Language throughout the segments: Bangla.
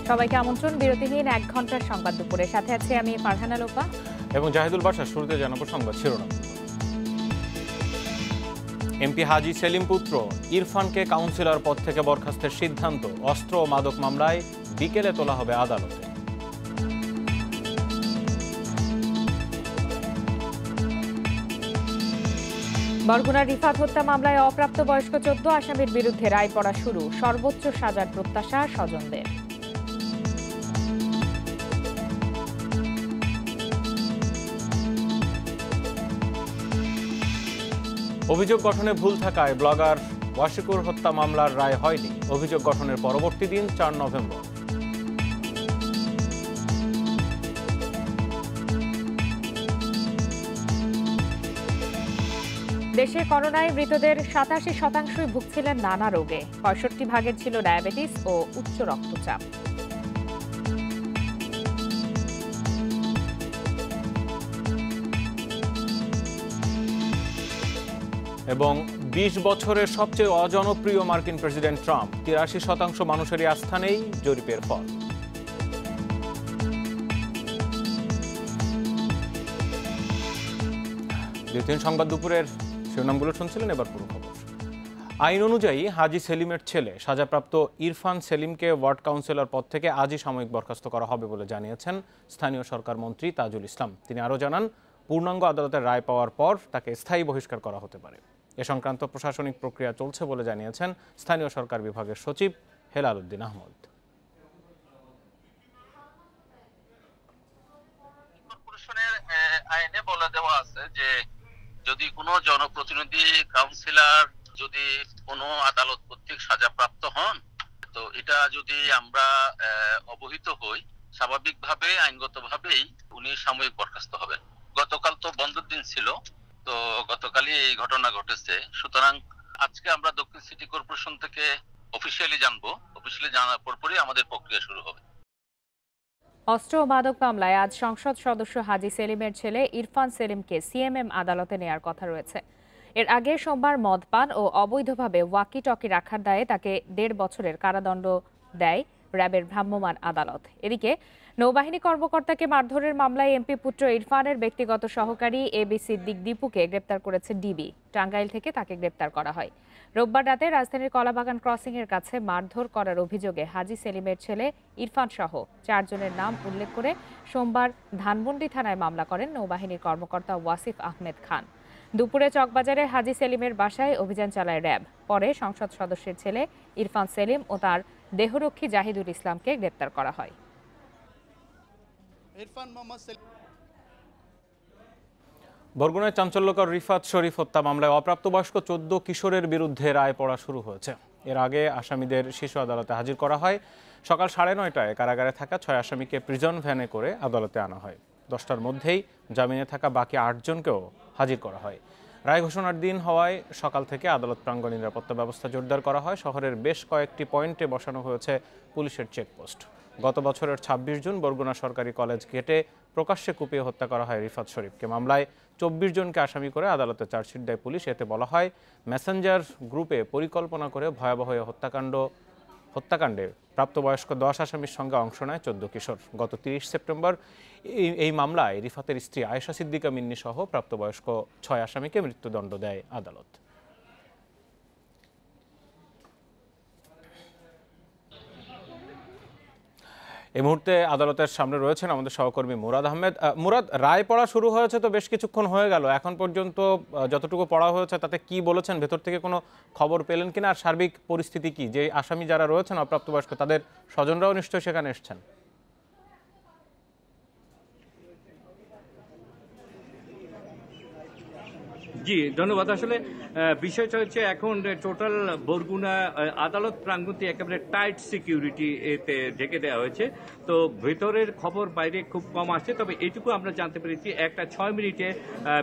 সবাইকে আমন্ত্রণ বিরতিহীন 1 ঘন্টার সংবাদ দুপুরের সাথে আছি আমি ফারহানা লোপা এবং জাহিদুল বাশা। শুরুতে জানাবো সংবাদ শিরোনাম। এমপি হাজী সেলিম পুত্র ইরফানকে কাউন্সিলর পদ থেকে বরখাস্তের সিদ্ধান্ত। অস্ত্র ও মাদক মামলায় বিকেলে তোলা হবে আদালতে। বরগুনার রিফাত হত্যা মামলায় অপ্রাপ্তবয়স্ক 14 আসামির বিরুদ্ধে রায় পড়া শুরু। সর্বোচ্চ সাজার প্রত্যাশা স্বজনদের। অভিযোগ গঠনে ভুল থাকায় ব্লগার ওয়াশিকুর হত্যা মামলার রায় হয়নি। অভিযোগ গঠনের পরবর্তী দিন 4 নভেম্বর। দেশে করোনায় মৃতদের 87% ভুগছিলেন নানা রোগে। 65% ছিল ডায়াবেটিস ও উচ্চ রক্তচাপ। এবং 20 বছরের সবচেয়ে অজনপ্রিয় মার্কিন প্রেসিডেন্ট ট্রাম্প। 83% মানুষেরই আস্থা নেই, জরিপের ফল। দ্বিতীয় সংবাদ দুপুরের শিরোনামগুলো শুনছিলেন, এবার পুরো খবর। আইন অনুযায়ী হাজী সেলিমের ছেলে সাজাপ্রাপ্ত ইরফান সেলিমকে ওয়ার্ড কাউন্সিলর পদ থেকে আজই সাময়িক বরখাস্ত করা হবে বলে জানিয়েছেন স্থানীয় সরকার মন্ত্রী তাজুল ইসলাম। তিনি আরও জানান, পূর্ণাঙ্গ আদালতের রায় পাওয়ার পর তাকে স্থায়ী বহিষ্কার করা হতে পারে। এ সংক্রান্ত প্রশাসনিক প্রক্রিয়া চলছে বলে জানিয়েছেন স্থানীয় সরকার বিভাগের সচিব হেলাল উদ্দিন আহমদ। কর্পোরেশনের আইনে বলে দেওয়া আছে যে যদি কোনো জনপ্রতিনিধি কাউন্সিলর যদি কোনো আদালত কর্তৃক সাজাপ্রাপ্ত হন, তো এটা যদি আমরা অবহিত হই, স্বাভাবিকভাবে আইনগতভাবেই উনি সাময়িক বরখাস্ত হবেন। গতকাল তো বন্ধের দিন ছিল, তো গতকালই এই ঘটনা ঘটেছে। সুতরাং আজকে আমরা দক্ষিণ সিটি কর্পোরেশন থেকে অফিসিয়ালি জানবো। অফিসিয়ালি জানার পরপরই আমাদের প্রক্রিয়া শুরু হবে। অস্ত্র ও মাদক মামলায় আজ সংসদ সদস্য হাজী সেলিমের ছেলে ইরফান সেলিমকে সিএমএম আদালতে নেয়ার কথা রয়েছে। এর আগে সোমবার মদপান ও অবৈধভাবে ওয়াকি টকি রাখার দায়ে তাকে 1.5 বছরের কারাদণ্ড দেয় র্যাবের ভ্রাম্যমাণ আদালত। এদিকে নৌবাহিনী কর্মকর্তাকে মারধরের মামলায় এমপি পুত্র ইরফানের ব্যক্তিগত সহকারী এবি সিদ্দিক দীপুকে গ্রেপ্তার করেছে ডিবি। টাঙ্গাইল থেকে তাকে গ্রেপ্তার করা হয়। রোববার রাতে রাজধানীর কলাবাগান ক্রসিং এর কাছে মারধর করার অভিযোগে হাজী সেলিমের ছেলে ইরফান সহ 4 জনের নাম উল্লেখ করে সোমবার ধানমন্ডি থানায় মামলা করেন নৌবাহিনীর কর্মকর্তা ওয়াসিফ আহমেদ খান। দুপুরে চকবাজারে হাজী সেলিমের বাসায় অভিযান চালায় র্যাব। পরে সংসদ সদস্যের ছেলে ইরফান সেলিম ও তার দেহরক্ষী জাহিদুল ইসলামকে গ্রেপ্তার করা হয়। বরগুনায় চাঞ্চল্যকর রিফাত শরীফ হত্যা মামলায় অপ্রাপ্তবয়স্ক 14 কিশোরের বিরুদ্ধে রায় পড়া শুরু হয়েছে। এর আগে আসামিদের শিশু আদালতে হাজির করা হয়। সকাল 9:30টায় কারাগারে থাকা 6 আসামিকে প্রিজন ভ্যানে করে আদালতে আনা হয়। 10টার মধ্যেই জামিনে থাকা বাকি 8 জনকেও হাজির করা হয়। রায় ঘোষণার দিন হওয়ায় সকাল থেকে আদালত প্রাঙ্গণে নিরাপত্তা ব্যবস্থা জোরদার করা হয়। শহরের বেশ কয়েকটি পয়েন্টে বসানো হয়েছে পুলিশের চেকপোস্ট। গত বছরের 26 জুন বরগুনা সরকারি কলেজ গেটে প্রকাশ্যে কুপিয়ে হত্যা করা হয় রিফাত শরীফকে। মামলায় 24 জনকে আসামি করে আদালতে চার্জশিট দেয় পুলিশ। এতে বলা হয়, মেসেঞ্জার গ্রুপে পরিকল্পনা করে ভয়াবহ হত্যাকাণ্ডে প্রাপ্তবয়স্ক 10 আসামির সঙ্গে অংশ নেয় 14 কিশোর। গত 30 সেপ্টেম্বর এই মামলায় রিফাতের স্ত্রী আয়েশা সিদ্দিকা মিন্নি সহ প্রাপ্তবয়স্ক 6 আসামিকে মৃত্যুদণ্ড দেয় আদালত। এই মুহূর্তে আদালতের সামনে রয়েছেন আমাদের সহকর্মী মুরাদ আহমেদ। মুরাদ, রায় পড়া শুরু হয়েছে তো বেশ কিছুক্ষণ হয়ে গেল, এখন পর্যন্ত যতটুকু পড়া হয়েছে তাতে কি বলেছেন? ভেতর থেকে কোনো খবর পেলেন কিনা? আর সার্বিক পরিস্থিতি কি? যে আসামি যারা রয়েছেন অপ্রাপ্তবয়স্ক, তাদের স্বজনরাও নিশ্চয়ই সেখানে এসছেন। জি ধন্যবাদ। আসলে বিষয়টা হচ্ছে এখন টোটাল বরগুনা আদালত প্রাঙ্গণটি একেবারে টাইট সিকিউরিটি এতে ঢেকে দেওয়া হয়েছে। তো ভেতরের খবর বাইরে খুব কম আসছে, তবে এটুকু আমরা জানতে পেরেছি 1টা 6 মিনিটে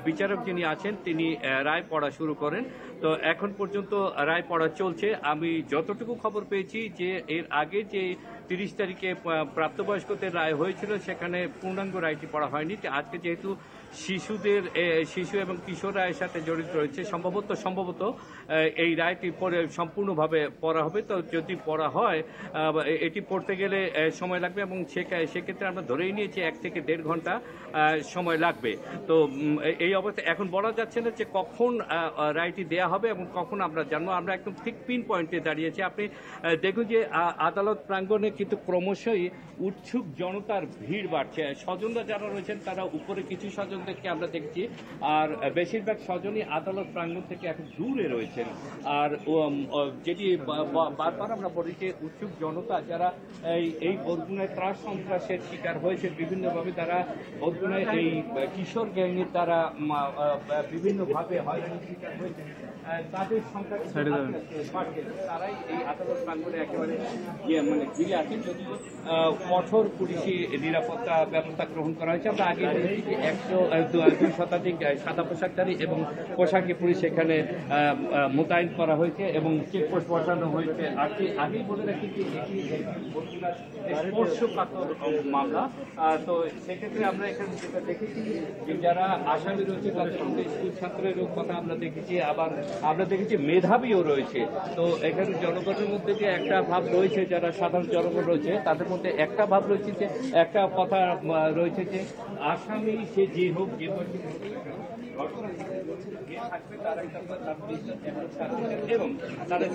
বিচারক যিনি আছেন তিনি রায় পড়া শুরু করেন। তো এখন পর্যন্ত রায় পড়া চলছে। আমি যতটুকু খবর পেয়েছি যে এর আগে যে 30 তারিখে প্রাপ্তবয়স্কদের রায় হয়েছিল সেখানে পূর্ণাঙ্গ রায়টি পড়া হয়নি। আজকে যেহেতু শিশু এবং কিশোররা এর সাথে জড়িত রয়েছে। সম্ভবত এই রায়টি পরে সম্পূর্ণভাবে পড়া হবে। তো যদি পড়া হয় এটি পড়তে গেলে সময় লাগবে এবং সেক্ষেত্রে আমরা ধরেই নিয়েছি 1 থেকে 1.5 ঘন্টা সময় লাগবে। তো এই অবস্থায় এখন বলা যাচ্ছে না যে কখন রায়টি দেয়া হবে এবং কখন আমরা জানবো। আমরা একদম ঠিক পিন পয়েন্টে দাঁড়িয়েছি। আপনি দেখুন যে আদালত প্রাঙ্গণে কিন্তু ক্রমশই উৎসুক জনতার ভিড় বাড়ছে। স্বজনরা যারা রয়েছেন তারা উপরে কিছু স্বজনদেরকে আমরা দেখছি, আর বেশিরভাগ স্বজনই আদালত প্রাঙ্গণ থেকে এখন দূরে রয়েছেন। আর যেটি বারবার আমরা বলি যে উৎসুক জনতা যারা এই বরগুনায় ত্রাস সন্ত্রাসের শিকার হয়েছে বিভিন্নভাবে, তারা বরগুনায় এই কিশোর গ্যাংয়ের তারা বিভিন্নভাবে হয়রানির শিকার হয়েছে, তাদের সংখ্যা তারাই এই আদালত প্রাঙ্গণে একেবারে ঘিরে আছেন। যদি কঠোর পুলিশি নিরাপত্তা ব্যবস্থা গ্রহণ করা হয়েছে। আমরা আগে বলেছি যে 102 শতাধিক সাদা পোশাকধারী এবং পোশাকি পুলিশ এখানে মোতায়েন করা হয়েছে এবং চেকপোস্ট বসানো হয়েছে। আগেই বলে রাখি যে এটি স্পর্শকাতর মামলা। তো সেক্ষেত্রে আমরা এখানে যেটা দেখেছি যে যারা আসামি রয়েছে তাদের মধ্যে স্কুল ছাত্রেরও কথা আমরা দেখেছি, আবার আমরা দেখেছি মেধাবীও রয়েছে। তো এখানে জনগণের মধ্যে যে একটা ভাব রয়েছে, যারা সাধারণ জনগণ রয়েছে তাদের মধ্যে একটা ভাব রয়েছে, যে একটা কথা রয়েছে যে আসামি সে যে হোক যে এবং তারা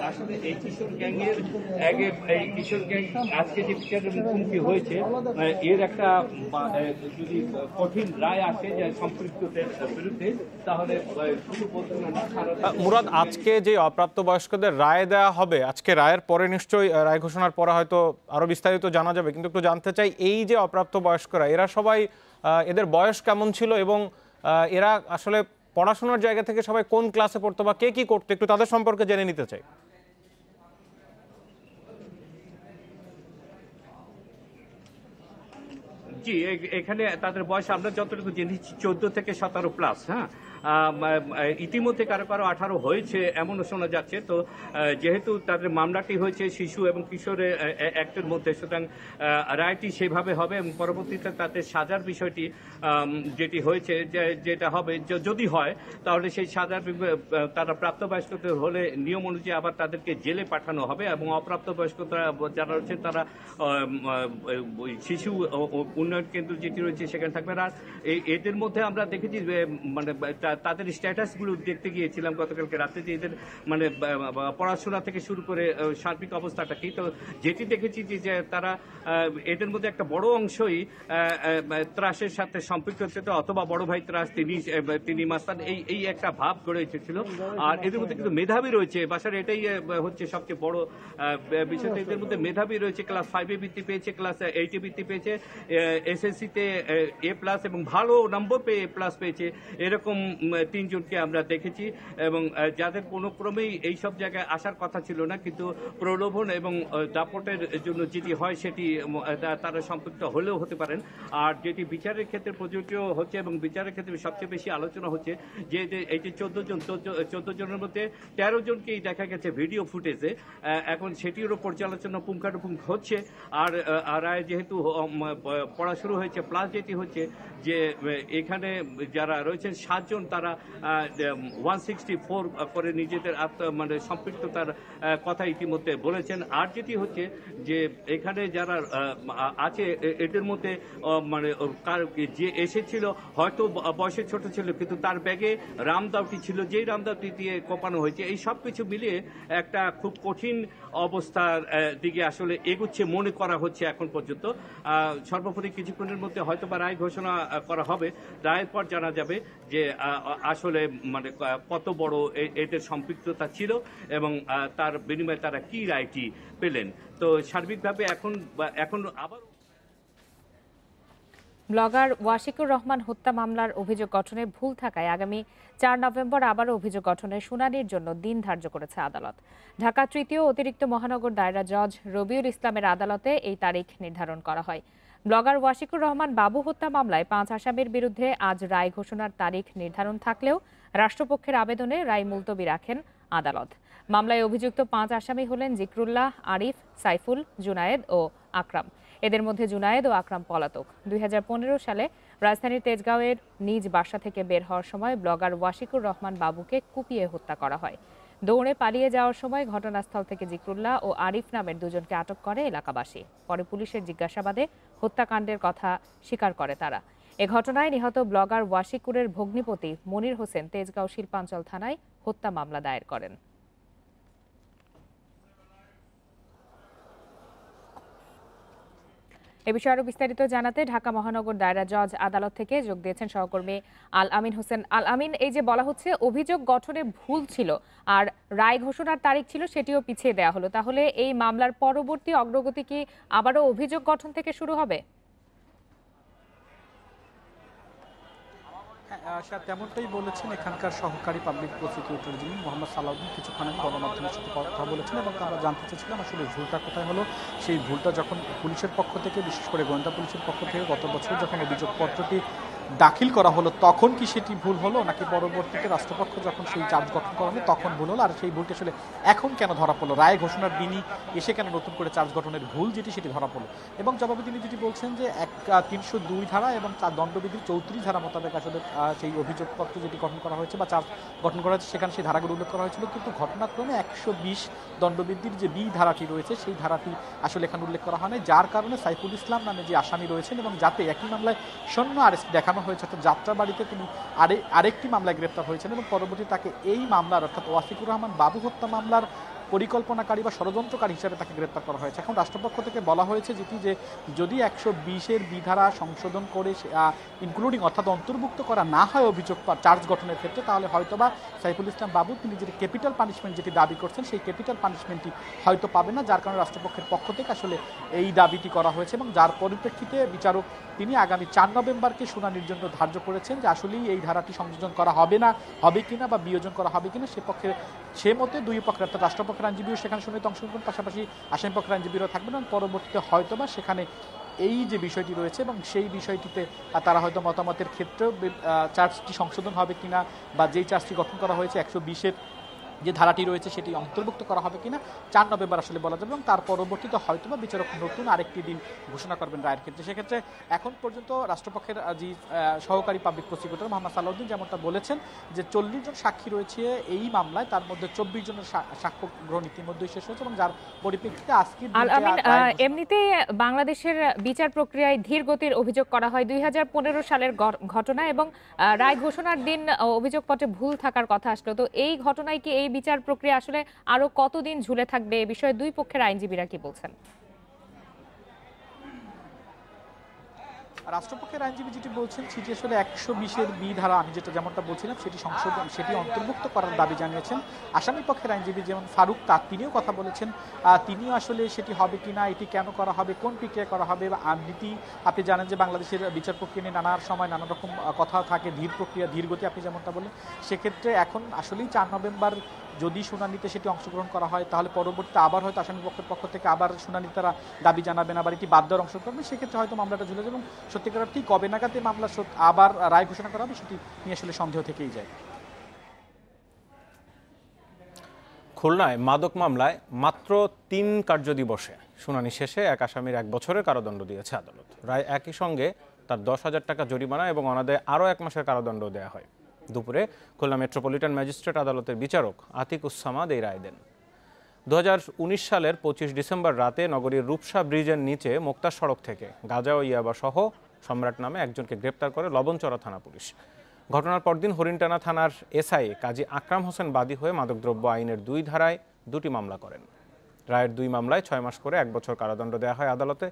আসলে এই কিশোর গ্যাংয়ের এই কিশোর গ্যাং আজকে যে বিচারের মুখোমুখি হয়েছে এর একটা যদি কঠিন রায় আসে যে সম্পৃক্তদের বিরুদ্ধে, তাহলে শুধু বলতে না। মুরাদ, আজকে যে অপ্রাপ্তবয়স্কদের রায় দেওয়া হবে, আজকে রায়ের পরে নিশ্চয়ই রায় ঘোষণার পরে হয়তো আরো বিস্তারিত জানা যাবে, কিন্তু একটু জানতে চাই এই যে অপ্রাপ্তবয়স্করা এরা সবাই এদের বয়স কেমন ছিল এবং এরা আসলে পড়াশোনার জায়গা থেকে সবাই কোন ক্লাসে পড়তো বা কে কি করতো, একটু তাদের সম্পর্কে জেনে নিতে চাই। জি, এখানে তাদের বয়স আমরা যতটুকু জেনেছি 14 থেকে 17 প্লাস। হ্যাঁ, ইতিমধ্যে কারো 18 হয়েছে এমনও শোনা যাচ্ছে। তো যেহেতু তাদের মামলাটি হয়েছে শিশু এবং কিশোরের অ্যাক্টের মধ্যে, সুতরাং রায়টি সেভাবে হবে এবং পরবর্তীতে তাদের সাজার বিষয়টি যেটি হয়েছে যেটা হবে যদি হয় তাহলে সেই সাজার তারা প্রাপ্তবয়স্কদের হলে নিয়ম অনুযায়ী আবার তাদেরকে জেলে পাঠানো হবে এবং অপ্রাপ্তবয়স্ক যারা রয়েছেন তারা শিশু উন্নয়ন কেন্দ্র যেটি রয়েছে সেখানে থাকবেন। আর এদের মধ্যে আমরা দেখেছি মানে তাদের স্ট্যাটাসগুলো দেখতে গিয়েছিলাম গতকালকে রাতে, যে এদের মানে পড়াশোনা থেকে শুরু করে সার্বিক অবস্থাটা কি। তো যেটি দেখেছি যে তারা এদের মধ্যে একটা বড় অংশই ত্রাসের সাথে সম্পৃক্ত ছিল, অথবা বড় ভাই ত্রাস তিনি মাস্তান, এই একটা ভাব গড়ে উঠেছিল। আর এদের মধ্যে কিন্তু মেধাবী রয়েছে, বাসার এটাই হচ্ছে সবচেয়ে বড় বিষয়। এদের মধ্যে মেধাবী রয়েছে, ক্লাস 5-এ বৃত্তি পেয়েছে, ক্লাস 8-এ বৃত্তি পেয়েছে, এসএসসিতে A+ এবং ভালো নম্বর পেয়ে A+ পেয়েছে, এরকম 3 জনকে আমরা দেখেছি। এবং যাদের কোনো ক্রমেই এই সব জায়গায় আসার কথা ছিল না, কিন্তু প্রলোভন এবং দাপটের জন্য যেটি হয় সেটি তারা সম্পৃক্ত হলেও হতে পারেন। আর যেটি বিচারের ক্ষেত্রে প্রযোজ্য হচ্ছে এবং বিচারের ক্ষেত্রে সবচেয়ে বেশি আলোচনা হচ্ছে যে এই যে 14 জনের মধ্যে 13 জনকেই দেখা গেছে ভিডিও ফুটেজে, এখন সেটিরও পর্যালোচনা পুঙ্খানুপুঙ্খ হচ্ছে। আর রায় যেহেতু পড়া শুরু হয়েছে, প্লাস যেটি হচ্ছে যে এখানে যারা রয়েছেন 7 জন তারা 164 করে নিজেদের মানে সম্পৃক্ততার কথা ইতিমধ্যে বলেছেন। আর যেটি হচ্ছে যে এখানে যারা আছে এদের মধ্যে মানে যে এসেছিল হয়তো বয়সে ছোট ছিল, কিন্তু তার ব্যাগে রামদাওটি ছিল, যেই রামদাওটি দিয়ে কোপানো হয়েছে। এই সব কিছু মিলিয়ে একটা খুব কঠিন অবস্থার দিকে আসলে এগুচ্ছে মনে করা হচ্ছে এখন পর্যন্ত। সর্বোপরি কিছুক্ষণের মধ্যে হয়তো বা রায় ঘোষণা করা হবে, রায়ের পর জানা যাবে যে আসলে মানে কত বড় এদের সম্পৃক্ততা ছিল এবং তার বিনিময়ে তারা কি রায়টি পেলেন। তো সার্বিকভাবে এখন আবার ব্লগার ওয়াশিকুর রহমান হত্যা মামলার অভিযোগ গঠনে ভুল থাকায় আগামী 4 নভেম্বর আবারও অভিযোগ গঠনের শুনানির জন্য দিন ধার্য করেছে আদালত। ঢাকা তৃতীয় অতিরিক্ত মহানগর দায়রা জজ রবিউল ইসলামের আদালতে এই তারিখ নির্ধারণ করা হয়। ব্লগার ওয়াশিকুর রহমান বাবু হত্যা মামলায় 5 আসামির বিরুদ্ধে আজ রায় ঘোষণার তারিখ নির্ধারণ থাকলেও রাষ্ট্রপক্ষের আবেদনে রায় মুলতবি রাখেন আদালত। মামলায় অভিযুক্ত 5 আসামি হলেন জিকরুল্লাহ, আরিফ, সাইফুল, জুনায়েদ ও আকরাম। এদের মধ্যে জুনায়েদ ও আকরাম পলাতক। 2015 সালে রাজধানীর তেজগাঁওয়ের নিজ বাসা থেকে বের হওয়ার সময় ব্লগার ওয়াশিকুর রহমান বাবুকে কুপিয়ে হত্যা করা হয়। দৌড়ে পালিয়ে যাওয়ার সময় ঘটনাস্থল থেকে জিকরুল্লাহ ও আরিফ নামের দুজনকে আটক করে এলাকাবাসী। পরে পুলিশের জিজ্ঞাসাবাদে হত্যাকাণ্ডের কথা স্বীকার করে তারা। এ ঘটনায় নিহত ব্লগার ওয়াশিকুরের ভগ্নিপতি মনির হোসেন তেজগাঁও শিল্পাঞ্চল থানায় হত্যা মামলা দায়ের করেন। এ বিষয়ে আরো বিস্তারিত জানাতে ঢাকা মহানগর দায়রা জজ আদালত থেকে যোগ দিয়েছেন সহকর্মী আল আমিন হোসেন। আল আমিন, এই যে বলা হচ্ছে অভিযোগ গঠনে ভুল ছিল আর রায় ঘোষণার তারিখ ছিল সেটিও পিছিয়ে দেওয়া হলো, তাহলে এই মামলার পরবর্তী অগ্রগতি কি আবারও অভিযোগ গঠন থেকে শুরু হবে? তেমনটাই বলেছেন এখানকার সহকারী পাবলিক প্রসিকিউটর যিনি মোহাম্মদ সালাউদ্দিন কিছুক্ষণ আগে গণমাধ্যমের সাথে কথা বলেছেন এবং আমরা জানতে চেয়েছিলাম আসলে ভুলটা কোথায় হলো। সেই ভুলটা যখন পুলিশের পক্ষ থেকে, বিশেষ করে গোয়েন্দা পুলিশের পক্ষ থেকে গত বছর যখন অভিযোগপত্রটি দাখিল করা হলো তখন কি সেটি ভুল হলো, নাকি পরবর্তীতে রাষ্ট্রপক্ষ যখন সেই চার্জ গঠন করা হলো তখন ভুল হলো, আর সেই ভুলটি আসলে এখন কেন ধরা পড়লো, রায় ঘোষণার দিনই এসে কেন নতুন করে চার্জ গঠনের ভুল যেটি সেটি ধরা পড়লো। এবং জবাবে তিনি যেটি বলছেন যে 302 ধারা এবং দণ্ডবিধির 34 ধারা মোতাবেক আসলে সেই অভিযোগপত্র যেটি গঠন করা হয়েছে বা চার্জ গঠন করা হয়েছে সেখানে সেই ধারাগুলো উল্লেখ করা হয়েছিল, কিন্তু ঘটনাক্রমে 120 দণ্ডবিধির যে বি ধারাটি রয়েছে সেই ধারাটি আসলে এখানে উল্লেখ করা হয় না, যার কারণে সাইফুল ইসলাম নামে যে আসামি রয়েছেন এবং যাতে একই মামলায় সৈন্য আরেস্ট দেখানো হয়েছে, অর্থাৎ যাত্রাবাড়িতে তিনি আরেকটি মামলায় গ্রেপ্তার হয়েছেন এবং পরবর্তী তাকে এই মামলার অর্থাৎ ওয়াশিকুর রহমান বাবু হত্যা মামলার পরিকল্পনাকারী বা ষড়যন্ত্রকারী হিসেবে তাকে গ্রেপ্তার করা হয়েছে। এখন রাষ্ট্রপক্ষ থেকে বলা হয়েছে যেটি যে যদি 120-এর বিধারা সংশোধন করে ইনক্লুডিং অর্থাৎ অন্তর্ভুক্ত করা না হয় অভিযোগ চার্জ গঠনের ক্ষেত্রে, তাহলে হয়তোবা সাইফুল ইসলাম বাবু তিনি যেটি ক্যাপিটাল পানিশমেন্ট যেটি দাবি করছেন সেই ক্যাপিটাল পানিশমেন্টটি হয়তো পাবে না, যার কারণে রাষ্ট্রপক্ষের পক্ষ থেকে আসলে এই দাবিটি করা হয়েছে এবং যার পরিপ্রেক্ষিতে বিচারক তিনি আগামী 4 নভেম্বরকে শুনানির জন্য ধার্য করেছেন যে আসলেই এই ধারাটি সংযোজন করা হবে না, হবে কিনা বা বিয়োজন করা হবে কিনা সে মতে দুই পক্ষের অর্থাৎ রাষ্ট্রপক্ষের আইনজীবীও সেখানে শুনানিতে অংশগ্রহণ, পাশাপাশি আসামি পক্ষের আইনজীবীরাও থাকবেন এবং পরবর্তীতে হয়তোবা সেখানে এই যে বিষয়টি রয়েছে এবং সেই বিষয়টিতে তারা হয়তো মতামতের ক্ষেত্রেও চার্জটি সংশোধন হবে কিনা বা যেই চার্জটি গঠন করা হয়েছে 120-এর যে ধারাটি রয়েছে সেটি অন্তর্ভুক্ত করা হবে কিনা 4 নভেম্বর আসলে বলা যাবে এবং তার পরবর্তীতে হয়তোবা বিচারক নতুন আরেকটি দিন ঘোষণা করবেন রায়ের ক্ষেত্রে। সেক্ষেত্রে এখন পর্যন্ত রাষ্ট্রপক্ষের যে সহকারী পাবলিক প্রসিকিউটর মোহাম্মদ সালাউদ্দিন যেমনটা বলেছেন যে 40 জন সাক্ষী রয়েছে এই মামলায়, তার মধ্যে 24 জনের সাক্ষ্য গ্রহণ ইতিমধ্যেই শেষ হয়েছে এবং যার পরিপ্রেক্ষিতে আজকে এমনিতে বাংলাদেশের বিচার প্রক্রিয়ায় ধীর গতির অভিযোগ করা হয় 2015 সালের ঘটনা এবং রায় ঘোষণার দিন অভিযোগপত্রে ভুল থাকার কথা আসলো, তো এই ঘটনায় কি এই বিচার প্রক্রিয়া আসলে আরো কতদিন ঝুলে থাকবে, এ বিষয়ে দুই পক্ষের আইনজীবীরা কি বলছেন? রাষ্ট্রপক্ষের আইনজীবী যেটি বলছেন সেটি আসলে 120-এর বি ধারা আমি যেমনটা বলছিলাম সেটি সংশোধন সেটি অন্তর্ভুক্ত করার দাবি জানিয়েছেন। আসামি পক্ষের আইনজীবী যেমন ফারুক তাক তিনিও কথা বলেছেন, তিনিও আসলে সেটি হবে কিনা, এটি কেন করা হবে, কোন প্রক্রিয়া করা হবে বা নীতি। আপনি জানেন যে বাংলাদেশের বিচার প্রক্রিয়া নিয়ে নানা সময় নানা রকম কথা থাকে, ধীর প্রক্রিয়া ধীর গতি আপনি যেমনটা বলেন, সেক্ষেত্রে এখন আসলেই 4 নভেম্বর যদি শুনানিতে সেটি অংশগ্রহণ করা হয় তাহলে পরবর্তীতে আবার হয়তো আসামি পক্ষের পক্ষ থেকে আবার শুনানি তারা দাবি জানাবেন, আবার এটি বাদ দেওয়ার অংশগ্রহণ করবে, সেক্ষেত্রে হয়তো মামলাটা ঝুলে যাবে এবং সত্যিকার ঠিক কবে নাগাদ মামলা আবার রায় ঘোষণা করা হবে সেটি নিয়ে আসলে সন্দেহ থেকেই যায়। খুলনায় মাদক মামলায় মাত্র 3 কার্যদিবসে শুনানি শেষে এক আসামির 1 বছরের কারাদণ্ড দিয়েছে আদালত। রায় একই সঙ্গে তার 10,000 টাকা জরিমানা এবং অনাদায়ে আরও 1 মাসের কারাদণ্ড দেওয়া হয়। দুপুরে খুলনা মেট্রোপলিটন ম্যাজিস্ট্রেট আদালতের বিচারক আতিকুসামাদ এই রায় দেন। 2019 সালের 25 ডিসেম্বর রাতে নগরীর রূপসা ব্রিজের নিচে মোক্তার সড়ক থেকে গাঁজা ও ইয়াবা সহ সম্রাট নামে একজনকে গ্রেপ্তার করে লবণচড়া থানা পুলিশ। ঘটনার পরদিন হরিণটানা থানার এসআই কাজী আকরাম হোসেন বাদী হয়ে মাদকদ্রব্য আইনের 2 ধারায় 2টি মামলা করেন। রায়ের 2 মামলায় 6 মাস করে 1 বছর কারাদণ্ড দেওয়া হয় আদালতে।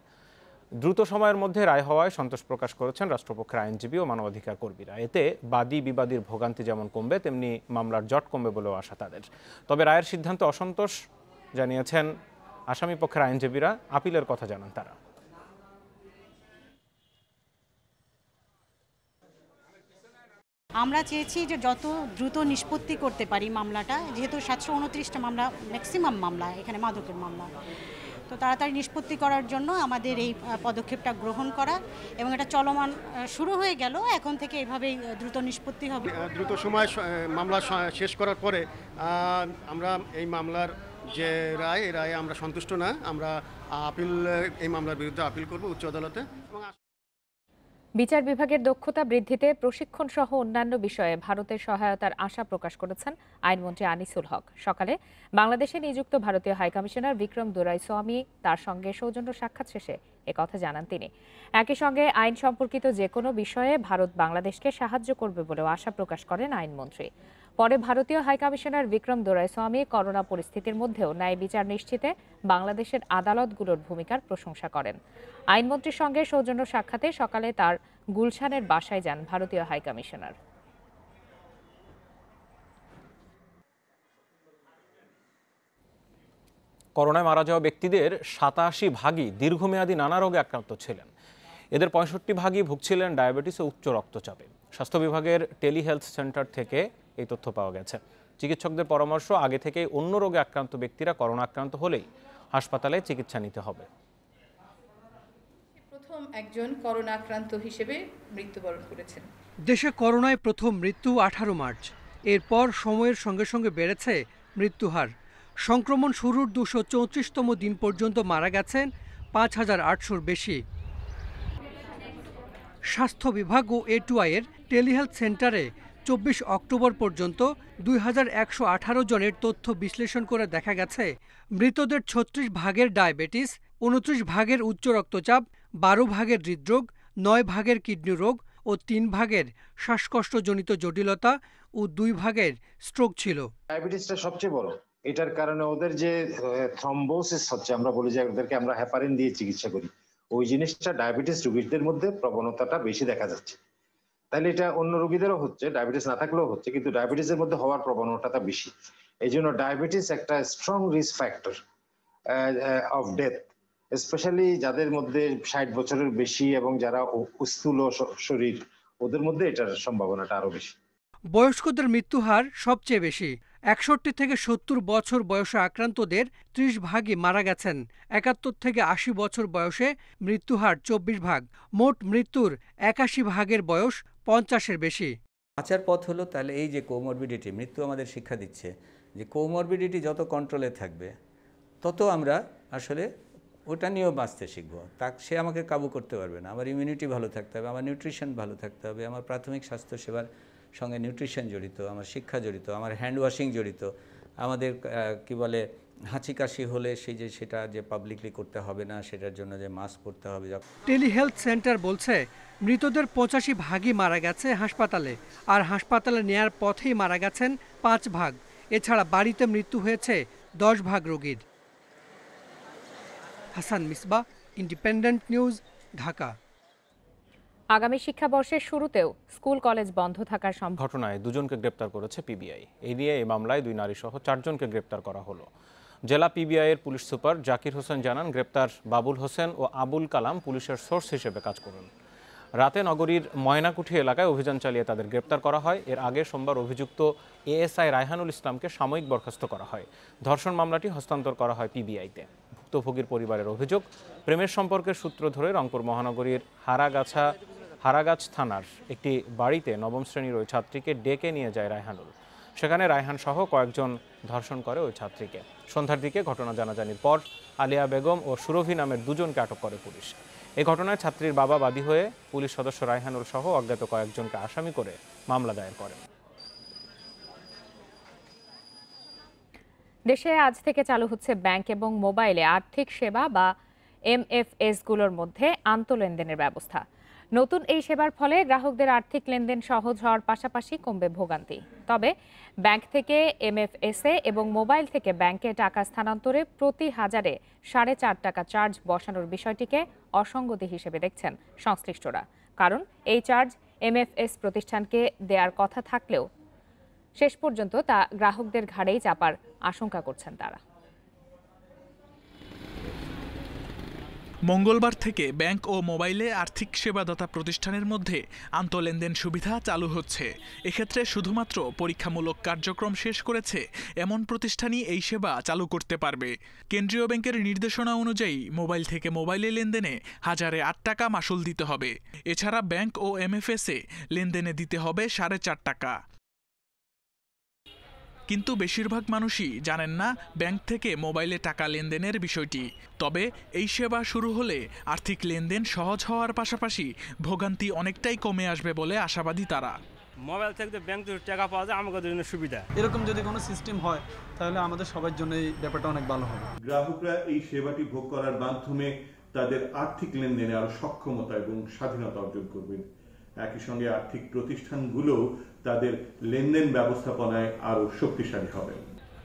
দ্রুত সময়ের মধ্যে রায় হওয়ায় সন্তোষ প্রকাশ করেছেন রাষ্ট্রপক্ষের আইনজীবী ও মানবাধিকার কর্মীরা। এতে বাদী বিবাদীর ভোগান্তি যেমন কমবে তেমনি মামলার জট কমবে বলেও আশা তাদের। তবে রায়ের সিদ্ধান্তে অসন্তোষ জানিয়েছেন আসামি পক্ষের আইনজীবীরা, আপিলের কথা জানান তারা। আমরা চেয়েছি যে যত দ্রুত নিষ্পত্তি করতে পারি মামলাটা, যেহেতু 729টা মামলা ম্যাক্সিমাম মামলা এখানে মাদকের মামলা, তো তাড়াতাড়ি নিষ্পত্তি করার জন্য আমাদের এই পদক্ষেপটা গ্রহণ করা এবং এটা চলমান শুরু হয়ে গেল, এখন থেকে এভাবেই দ্রুত নিষ্পত্তি হবে। দ্রুত সময় মামলা শেষ করার পরে আমরা এই মামলার যে রায়, এই রায়ে আমরা সন্তুষ্ট না, আমরা এই মামলার বিরুদ্ধে আপিল করব উচ্চ আদালতে। বিচার বিভাগের দক্ষতা বৃদ্ধিতে প্রশিক্ষণ সহ অন্যান্য বিষয়ে ভারতের সহায়তার আশা প্রকাশ করেছেন আইনমন্ত্রী আনিসুল হক। সকালে বাংলাদেশে নিযুক্ত ভারতীয় হাইকমিশনার বিক্রম দোরাইস্বামী তার সঙ্গে সৌজন্য সাক্ষাৎ শেষে একথা জানান তিনি। একই সঙ্গে আইন সম্পর্কিত যে কোনো বিষয়ে ভারত বাংলাদেশকে সাহায্য করবে বলেও আশা প্রকাশ করেন আইনমন্ত্রী। পরে ভারতীয় হাইকমিশনার বিক্রম দোরাইস্বামী করোনা পরিস্থিতির মধ্যেও ন্যায় বিচার নিশ্চিতে বাংলাদেশের আদালতগুলোর ভূমিকার প্রশংসা করেন। আইনমন্ত্রীর সঙ্গে সৌজন্য সাক্ষাতে সকালে তার গুলশানের বাসায় যান ভারতীয় হাইকমিশনার। করোনায় মারা যাওয়া ব্যক্তিদের 87% দীর্ঘমেয়াদী নানা রোগে আক্রান্ত ছিলেন। এদের 65% ভুগছিলেন ডায়াবেটিস ও উচ্চ রক্তচাপে। স্বাস্থ্য বিভাগের টেলিহেলথ সেন্টার থেকে এই তথ্য পাওয়া গেছে। চিকিৎসকদের পরামর্শ, আগে থেকে অন্য রোগে আক্রান্ত ব্যক্তিরা করোনা আক্রান্ত হলেই হাসপাতালে চিকিৎসা নিতে হবে। প্রথম একজন করোনা আক্রান্ত হিসেবে মৃত্যুবরণ করেছেন। দেশে করোনায় প্রথম মৃত্যু 18 মার্চ। এরপর সময়ের সঙ্গে সঙ্গে বেড়েছে মৃত্যুহার। সংক্রমণ শুরুর 234তম দিন পর্যন্ত মারা গেছেন 5800-র বেশি। স্বাস্থ্য বিভাগ ও A2I এর টেলিহেলথ সেন্টারে 24 অক্টোবর পর্যন্ত 2118 জনের তথ্য বিশ্লেষণ করে দেখা গেছে মৃতদের 36 ভাগের ডায়াবেটিস, 29 ভাগের উচ্চ রক্তচাপ, 12 ভাগের হৃদরোগ, 9 ভাগের কিডনি রোগ ও 3 ভাগের শ্বাসকষ্টজনিত জটিলতা ও 2 ভাগের স্ট্রোক ছিল। ডায়াবেটিসটা সবচেয়ে বড়। এটার কারণে ওদের যে থ্রম্বোসিস হচ্ছে, আমরা বলি যে ওদেরকে আমরা হেপারিন দিয়ে চিকিৎসা করি, ওই জিনিসটা ডায়াবেটিস রোগীদের মধ্যে প্রবণতাটা বেশি দেখা যাচ্ছে। তাহলে এটা অন্য রোগীদেরও হচ্ছে, ডায়াবেটিস না থাকলেও হচ্ছে, কিন্তু ডায়াবেটিসের মধ্যে হওয়ার প্রবণতাটা বেশি। এই জন্য ডায়াবেটিস একটা strong risk factor of death, specially যাদের মধ্যে 60 বছরের বেশি এবং যারা স্থূল শরীর, ওদের মধ্যে এটার সম্ভাবনাটা আরো বেশি। বয়স্কদের মৃত্যুহার সবচেয়ে বেশি। 61 থেকে 70 বছর বয়সে আক্রান্তদের 30 ভাগই মারা গেছেন। 71 থেকে 80 বছর বয়সে মৃত্যুহার 24 ভাগ। মোট মৃত্যুর 81 ভাগের বয়স 50-এর বেশি। বাঁচার পথ হলো তাহলে এই যে কোমরবিডিটি, মৃত্যু আমাদের শিক্ষা দিচ্ছে যে কোমরবিডিটি যত কন্ট্রোলে থাকবে তত আমরা আসলে ওটা নিয়েও বাঁচতে শিখবো। সে আমাকে কাবু করতে পারবে না। আমার ইমিউনিটি ভালো থাকতে হবে, আমার নিউট্রিশন ভালো থাকতে হবে, আমার প্রাথমিক স্বাস্থ্যসেবার সঙ্গে নিউট্রিশন জড়িত, আমার শিক্ষা জড়িত, আমার হ্যান্ড ওয়াশিং জড়িত, আমাদের কি বলে হাঁচি কাশি হলে সেটা যে পাবলিকলি করতে হবে না, সেটার জন্য যে মাস্ক পরতে হবে। টেলিহেলথ সেন্টার বলছে মৃতদের 85 ভাগই মারা গেছে হাসপাতালে, আর হাসপাতালে নেয়ার পথেই মারা গেছেন 5 ভাগ। এছাড়া বাড়িতে মৃত্যু হয়েছে 10 ভাগ রোগীর। Hasan Misba, independent News, Dhaka. আগামী শিক্ষাবর্ষের শুরুতেও স্কুল কলেজ বন্ধ থাকার ঘটনায় 2 জনকে গ্রেপ্তার করেছে পিবিআই। এই নিয়ে এই মামলায় 2 নারী সহ 4 জনকে গ্রেপ্তার করা হলো। জেলা পিবিআই এর পুলিশ সুপার জাকির হোসেন জানান, গ্রেপ্তার বাবুল হোসেন ও আবুল কালাম পুলিশের সোর্স হিসেবে কাজ করুন। রাতে নগরীর ময়নাকুঠি এলাকায় অভিযান চালিয়ে তাদের গ্রেপ্তার করা হয়। এর আগে সোমবার অভিযুক্ত এএসআই রায়হানুল ইসলামকে সাময়িক বরখাস্ত করা হয়। ধর্ষণ মামলাটি হস্তান্তর করা হয় পিবিআইতে। ভুক্তভোগীর পরিবারের অভিযোগ, প্রেমের সম্পর্কের সূত্র ধরে রংপুর মহানগরীর হারাগাছ থানার একটি বাড়িতে 9ম শ্রেণীর ওই ছাত্রীকে ডেকে নিয়ে যায় রায়হানুল। সেখানে রায়হান সহ কয়েকজন ধর্ষণ করে ওই ছাত্রীকে। সন্ধ্যার দিকে ঘটনা জানাজানির পর আলিয়া বেগম ও সুরভি নামের 2 জনকে আটক করে পুলিশ। এই ঘটনায় ছাত্রীর বাবা বাদী হয়ে পুলিশ সদস্য রায়হানুল সহ অজ্ঞাত কয়েকজনকে আসামি করে মামলা দায়ের করেন। দেশে আজ থেকে চালু হচ্ছে ব্যাংক এবং মোবাইলে আর্থিক সেবা বা এমএফএসগুলোর মধ্যে আন্তঃলেনদেনের ব্যবস্থা। নতুন এই সেবার ফলে গ্রাহকদের আর্থিক লেনদেন সহজ হওয়ার পাশাপাশি কমবে ভোগান্তি। তবে ব্যাংক থেকে এমএফএসে এবং মোবাইল থেকে ব্যাংকে টাকা স্থানান্তরে প্রতি হাজারে 4.5 টাকা চার্জ বসানোর বিষয়টিকে অসঙ্গতি হিসেবে দেখছেন সংশ্লিষ্টরা। কারণ এই চার্জ এমএফএস প্রতিষ্ঠানকে দেওয়ার কথা থাকলেও শেষ পর্যন্ত তা গ্রাহকদের ঘাড়েই চাপার আশঙ্কা করছেন তারা। মঙ্গলবার থেকে ব্যাংক ও মোবাইলে আর্থিক সেবাদাতা প্রতিষ্ঠানের মধ্যে আন্তঃলেনদেন সুবিধা চালু হচ্ছে। এক্ষেত্রে শুধুমাত্র পরীক্ষামূলক কার্যক্রম শেষ করেছে এমন প্রতিষ্ঠানই এই সেবা চালু করতে পারবে। কেন্দ্রীয় ব্যাংকের নির্দেশনা অনুযায়ী মোবাইল থেকে মোবাইলে লেনদেনে হাজারে 8 টাকা মাসুল দিতে হবে। এছাড়া ব্যাংক ও এমএফএসে লেনদেনে দিতে হবে 4.5 টাকা। কিন্তু বেশিরভাগ মানুষই জানেন না ব্যাংক থেকে মোবাইলে টাকা লেনদেনের বিষয়টি। তবে এই সেবা শুরু হলে আর্থিক লেনদেন সহজ হওয়ার পাশাপাশি ভোগান্তি অনেকটাই কমে আসবে বলে আশাবাদী তারা। মোবাইল থেকে ব্যাংক থেকে টাকা পাওয়া যায়, আমাদের জন্য সুবিধা। এরকম যদি কোনো সিস্টেম হয় তাহলে আমাদের সবার জন্য এই ব্যাপারটা অনেক ভালো হবে। গ্রাহকরা এই সেবাটি ভোগ করার মাধ্যমে তাদের আর্থিক লেনদেনে আরো সক্ষমতা এবং স্বাধীনতা অর্জন করবেন। একই সঙ্গে আর্থিক প্রতিষ্ঠানগুলো তাদের লেনদেন ব্যবস্থাপনায় আরো শক্তিশালী হবে।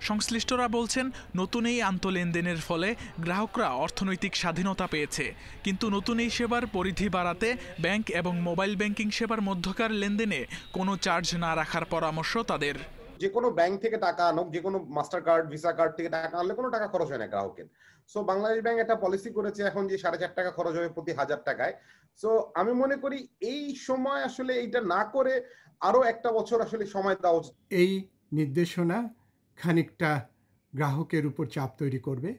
সংশ্লিষ্টরা বলছেন, নতুন এই আন্তঃলেনদেনের ফলে গ্রাহকরা অর্থনৈতিক স্বাধীনতা পেয়েছে, কিন্তু নতুন এই সেবার পরিধি বাড়াতে ব্যাংক এবং মোবাইল ব্যাংকিং সেবার মধ্যকার লেনদেনে কোনো চার্জ না রাখার পরামর্শ তাদের। যে কোনো ব্যাংক থেকে টাকা আনুক, যে কোনো মাস্টার কার্ড, ভিসা কার্ড থেকে টাকা আনলে কোনো টাকা খরচ হয় না গ্রাহকের। সো বাংলাদেশ ব্যাংক একটা পলিসি করেছে এখন যে 4.5 টাকা খরচ হবে প্রতি 1000 টাকায়। সো আমি মনে করি এই সময় আসলে এইটা না করে আরো একটা বছর আসলে সময় দেওয়া উচিত। এই নির্দেশনা খানিকটা গ্রাহকের উপর চাপ তৈরি করবে।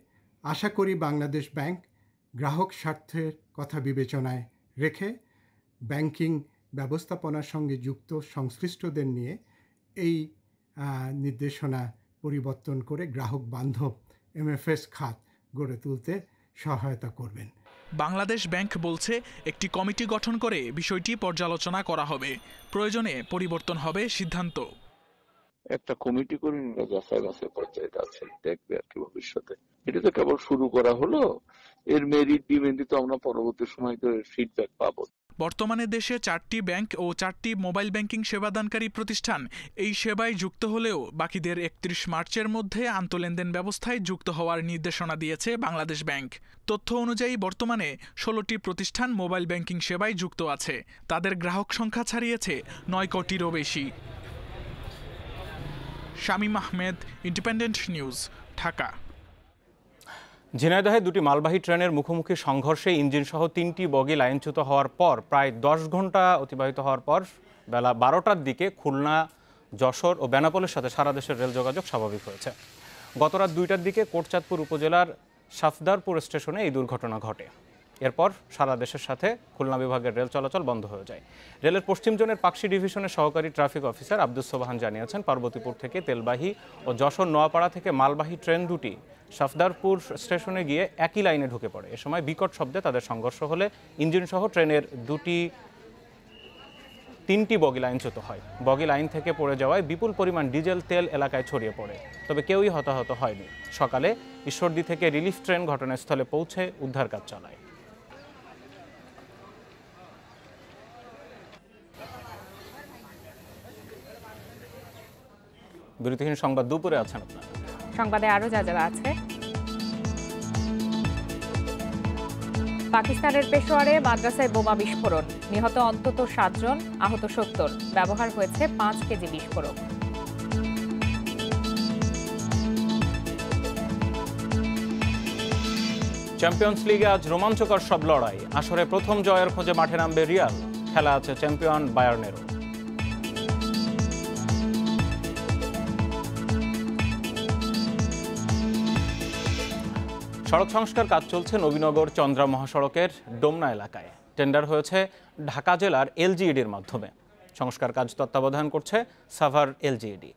আশা করি বাংলাদেশ ব্যাংক গ্রাহক স্বার্থের কথা বিবেচনায় রেখে ব্যাংকিং ব্যবস্থাপনার সঙ্গে যুক্ত সংশ্লিষ্টদের নিয়ে এই নির্দেশনা পরিবর্তন করে গ্রাহক বান্ধব এমএফএস খাত গড়ে তুলতে সহায়তা করবেন। বাংলাদেশ ব্যাংক বলছে, একটি কমিটি গঠন করে বিষয়টি পর্যালোচনা করা হবে, প্রয়োজনে পরিবর্তন হবে সিদ্ধান্ত। একটা কমিটি করে যাচাই বাছাই পর্যায়ে আছে, দেখবে আর কি ভবিষ্যতে। এটা তো কেবল শুরু করা হলো, এর মেরিট ডিমেরিট তো আমরা পরবর্তী সময় ফিডব্যাক পাবো। বর্তমানে দেশে 4টি ব্যাংক ও 4টি মোবাইল ব্যাংকিং সেবাদানকারী প্রতিষ্ঠান এই সেবায় যুক্ত হলেও বাকিদের 31 মার্চের মধ্যে আন্তঃলেনদেন ব্যবস্থায় যুক্ত হওয়ার নির্দেশনা দিয়েছে বাংলাদেশ ব্যাংক। তথ্য অনুযায়ী বর্তমানে 16টি প্রতিষ্ঠান মোবাইল ব্যাংকিং সেবায় যুক্ত আছে। তাদের গ্রাহক সংখ্যা ছাড়িয়েছে 9 কোটিরও বেশি। Shamim Ahmed, Independent News, Dhaka. ঝিনাইদহে দুটি মালবাহী ট্রেনের মুখোমুখি সংঘর্ষে ইঞ্জিনসহ 3টি বগি লাইনচ্যুত হওয়ার পর প্রায় 10 ঘন্টা অতিবাহিত হওয়ার পর বেলা 12টার দিকে খুলনা, যশোর ও বেনাপোলের সাথে সারা দেশের রেল যোগাযোগ স্বাভাবিক হয়েছে। গতরাত 2টার দিকে কোটচাঁদপুর উপজেলার সাফদারপুর স্টেশনে এই দুর্ঘটনা ঘটে। এরপর সারা দেশের সাথে খুলনা বিভাগের রেল চলাচল বন্ধ হয়ে যায়। রেলের পশ্চিম জোনের পাকশি ডিভিশনের সহকারী ট্রাফিক অফিসার আব্দুস সোবহান জানিয়েছেন, পার্বতীপুর থেকে তেলবাহী ও যশোর নোয়াপাড়া থেকে মালবাহী ট্রেন দুটি সাফদারপুর স্টেশনে গিয়ে একই লাইনে ঢুকে পড়ে। এ সময় বিকট শব্দে তাদের সংঘর্ষ হলে ইঞ্জিনসহ ট্রেনের 3টি বগি লাইনচ্যুত হয়। বগি লাইন থেকে পড়ে যাওয়ায় বিপুল পরিমাণ ডিজেল তেল এলাকায় ছড়িয়ে পড়ে, তবে কেউই হতাহত হয়নি। সকালে ঈশ্বরদী থেকে রিলিফ ট্রেন ঘটনাস্থলে পৌঁছে উদ্ধার কাজ চালায়। বিরতিহীন সংবাদ দুপুরে আছেন আপনারা। সংবাদে আরো যা আছে, পাকিস্তানের পেশোয়ারে মাদ্রাসায় বোমা বিস্ফোরণ, নিহত অন্তত 7 জন, আহত 70, ব্যবহার হয়েছে 5 কেজি বিস্ফোরক। চ্যাম্পিয়ন্স লিগে আজ রোমাঞ্চকর সব লড়াই। আসরে প্রথম জয়ের খোঁজে মাঠে নামবে রিয়াল, খেলা আছে চ্যাম্পিয়ন বায়ার্নেরও। সড়ক সংস্কার কাজ চলছে নবীনগর চন্দ্রা মহাসড়কের ডোমনা এলাকায়। টেন্ডার হয়েছে ঢাকা জেলার এলজিইডির মাধ্যমে। সংস্কার কাজ তত্ত্বাবধান করছে সাভার এলজিইডি।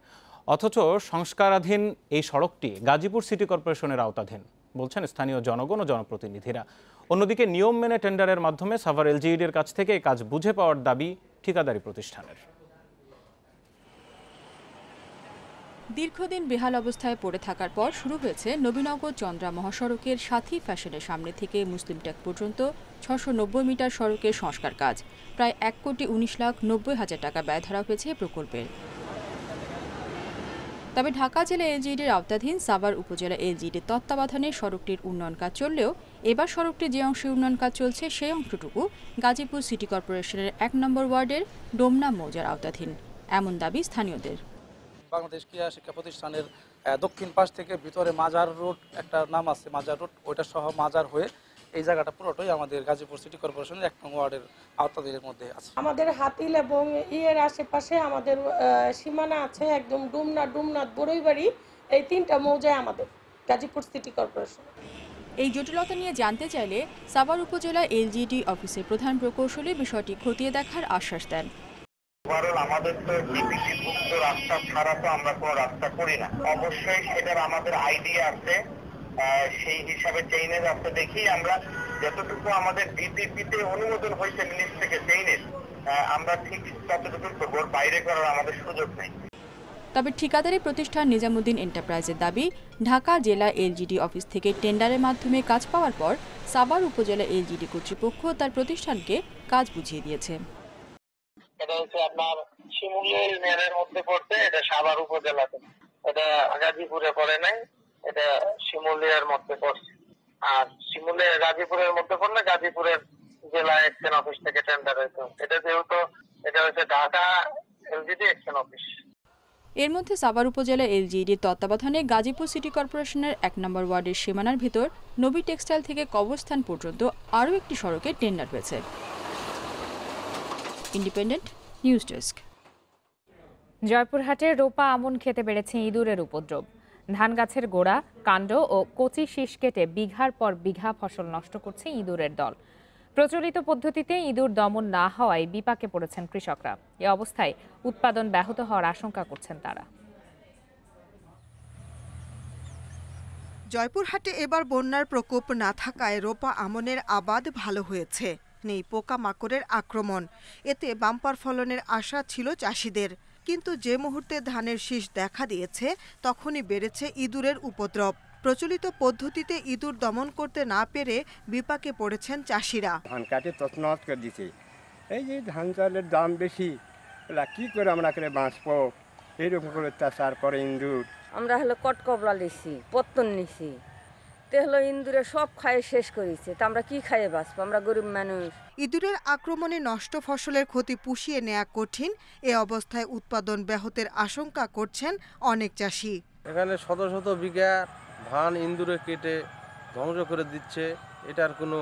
অথচ সংস্কারাধীন এই সড়কটি গাজীপুর সিটি কর্পোরেশনের আওতাধীন বলছেন স্থানীয় জনগণ ও জনপ্রতিনিধিরা। অন্যদিকে নিয়ম মেনে টেন্ডারের মাধ্যমে সাভার এলজিইডির কাছ থেকে এই কাজ বুঝে পাওয়ার দাবি ঠিকাদারি প্রতিষ্ঠানের। দীর্ঘদিন বেহাল অবস্থায় পড়ে থাকার পর শুরু হয়েছে নবীনগর চন্দ্রা মহাসড়কের সাথী ফ্যাশনের সামনে থেকে মুসলিম টেক পর্যন্ত 690 মিটার সড়কের সংস্কার কাজ। প্রায় 1,19,90,000 টাকা ব্যয় ধরা হয়েছে প্রকল্পের। তবে ঢাকা জেলা এলজিইডির আওতাধীন সাভার উপজেলা এলজিইডির তত্ত্বাবধানে সড়কটির উন্নয়ন কাজ চললেও এবার সড়কটির যে অংশে উন্নয়ন কাজ চলছে সেই অংশটুকু গাজীপুর সিটি কর্পোরেশনের 1 নম্বর ওয়ার্ডের ডোমনা মৌজার আওতাধীন, এমন দাবি স্থানীয়দের। বাংলাদেশ ক্রীড়া শিক্ষা প্রতিষ্ঠানের দক্ষিণ পাশ থেকে ভিতরে মাজার রোড একটা নাম আছে, মাজার রোড, ওইটা সহ মাজার হয়ে এই জায়গাটা পুরোটাই আমাদের গাজীপুর সিটি কর্পোরেশনের 1 নং ওয়ার্ডের আওতাধীনের মধ্যে আছে। আমাদের হাতিল এবং ইয়ের আশেপাশে আমাদের সীমানা আছে, একদম ডুমনাথ বড়ইবাড়ি, এই 3টা মৌজায় আমাদের গাজীপুর সিটি কর্পোরেশন। এই জটিলতা নিয়ে জানতে চাইলে সাভার উপজেলা এলজিইডি অফিসের প্রধান প্রকৌশলী বিষয়টি খতিয়ে দেখার আশ্বাস দেন। ওভারঅল আমাদের তো ডিপিসি মুক্ত রাস্তা ছাড়া তো আমরা কোনো রাস্তা করি না। অবশ্যই সেটার আমাদের আইডিয়া আছে, সেই হিসাবে চেইনের রাস্তা দেখি আমরা যতটুকু আমাদের ডিপিপিতে অনুমোদন হয়েছে মিনিস্ট্রি থেকে চেইনের, আমরা ঠিক ততটুকু করবো, বাইরে করার আমাদের সুযোগ নেই। তবে ঠিকাদারি প্রতিষ্ঠান নিজামুদ্দিন এন্টারপ্রাইজের দাবি, ঢাকা জেলা এলজিডি অফিস থেকে টেন্ডারের মাধ্যমে কাজ পাওয়ার পর সাভার উপজেলা এলজিডি কর্তৃপক্ষ তার প্রতিষ্ঠানকে কাজ বুঝিয়ে দিয়েছে। এটা হচ্ছে আপনার শিমুলিয়া ইউনিয়নের মধ্যে পড়ছে, এটা সাভার উপজেলাতে, এটা গাজীপুরে পড়ে নাই, এটা শিমুলিয়ার মধ্যে পড়ছে। আর শিমুলিয়া গাজীপুরের মধ্যে পড়লে গাজীপুরের জেলা এক্সচেঞ্জ অফিস থেকে টেন্ডার হয়েছে। এটা যেহেতু এটা হচ্ছে ঢাকা এলজিডি এক্সচেঞ্জ অফিস। এর মধ্যে সাভার উপজেলা এলজিইডির তত্ত্বাবধানে গাজীপুর সিটি কর্পোরেশনের ১ নম্বর ওয়ার্ডের সীমানার ভিতর নবী টেক্সটাইল থেকে কবরস্থান পর্যন্ত আরও একটি সড়কে টেন্ডার হয়েছে। Independent news desk. জয়পুরহাটে রোপা আমন খেতে বেড়েছে ইঁদুরের উপদ্রব। ধান গাছের গোড়া, কাণ্ড ও কচি শীষ কেটে বিঘার পর বিঘা ফসল নষ্ট করছে ইঁদুরের দল। প্রচলিত পদ্ধতিতে ইঁদুর দমন না হওয়ায় বিপাকে পড়েছেন কৃষকরা। এ অবস্থায় উৎপাদন ব্যাহত হওয়ার আশঙ্কা করছেন তারা। জয়পুরহাটে এবার বন্যার প্রকোপ না থাকায় রোপা আমনের আবাদ ভালো হয়েছে, নেই পোকামাকড়ের আক্রমণ। এতে বাম্পার ফলনের আশা ছিল চাষিদের, কিন্তু যে মুহূর্তে ধানের শীষ দেখা দিয়েছে তখনই বেড়েছে ইঁদুরের উপদ্রব। প্রচলিত পদ্ধতিতে ইঁদুর দমন করতে না পেরে বিপাকে পড়েছেন চাষিরা। ধান কাটে তছনছ করে দিছে, এই যে ধান চালের দাম বেশি, কি করে আমরা করে বাঁচবো, এইরকম করে চাষার পরে ইঁদুর। আমরা হলো কটকবরা লিছি, পত্তন নিছি, তে হলো ইঁদুরে সব খাইয়ে শেষ করেছে, তা আমরা কি খাইয়ে বাঁচবো, আমরা গরিব মানুষ। ইঁদুরের আক্রমণে নষ্ট ফসলের ক্ষতি পুষিয়ে নেওয়া কঠিন। এ অবস্থায় উৎপাদন ব্যাহতের আশঙ্কা করছেন অনেক চাষি। এখানে শত শত বিঘা ধান ইঁদুরে কেটে ধ্বংস করে দিচ্ছে, এটার কোনো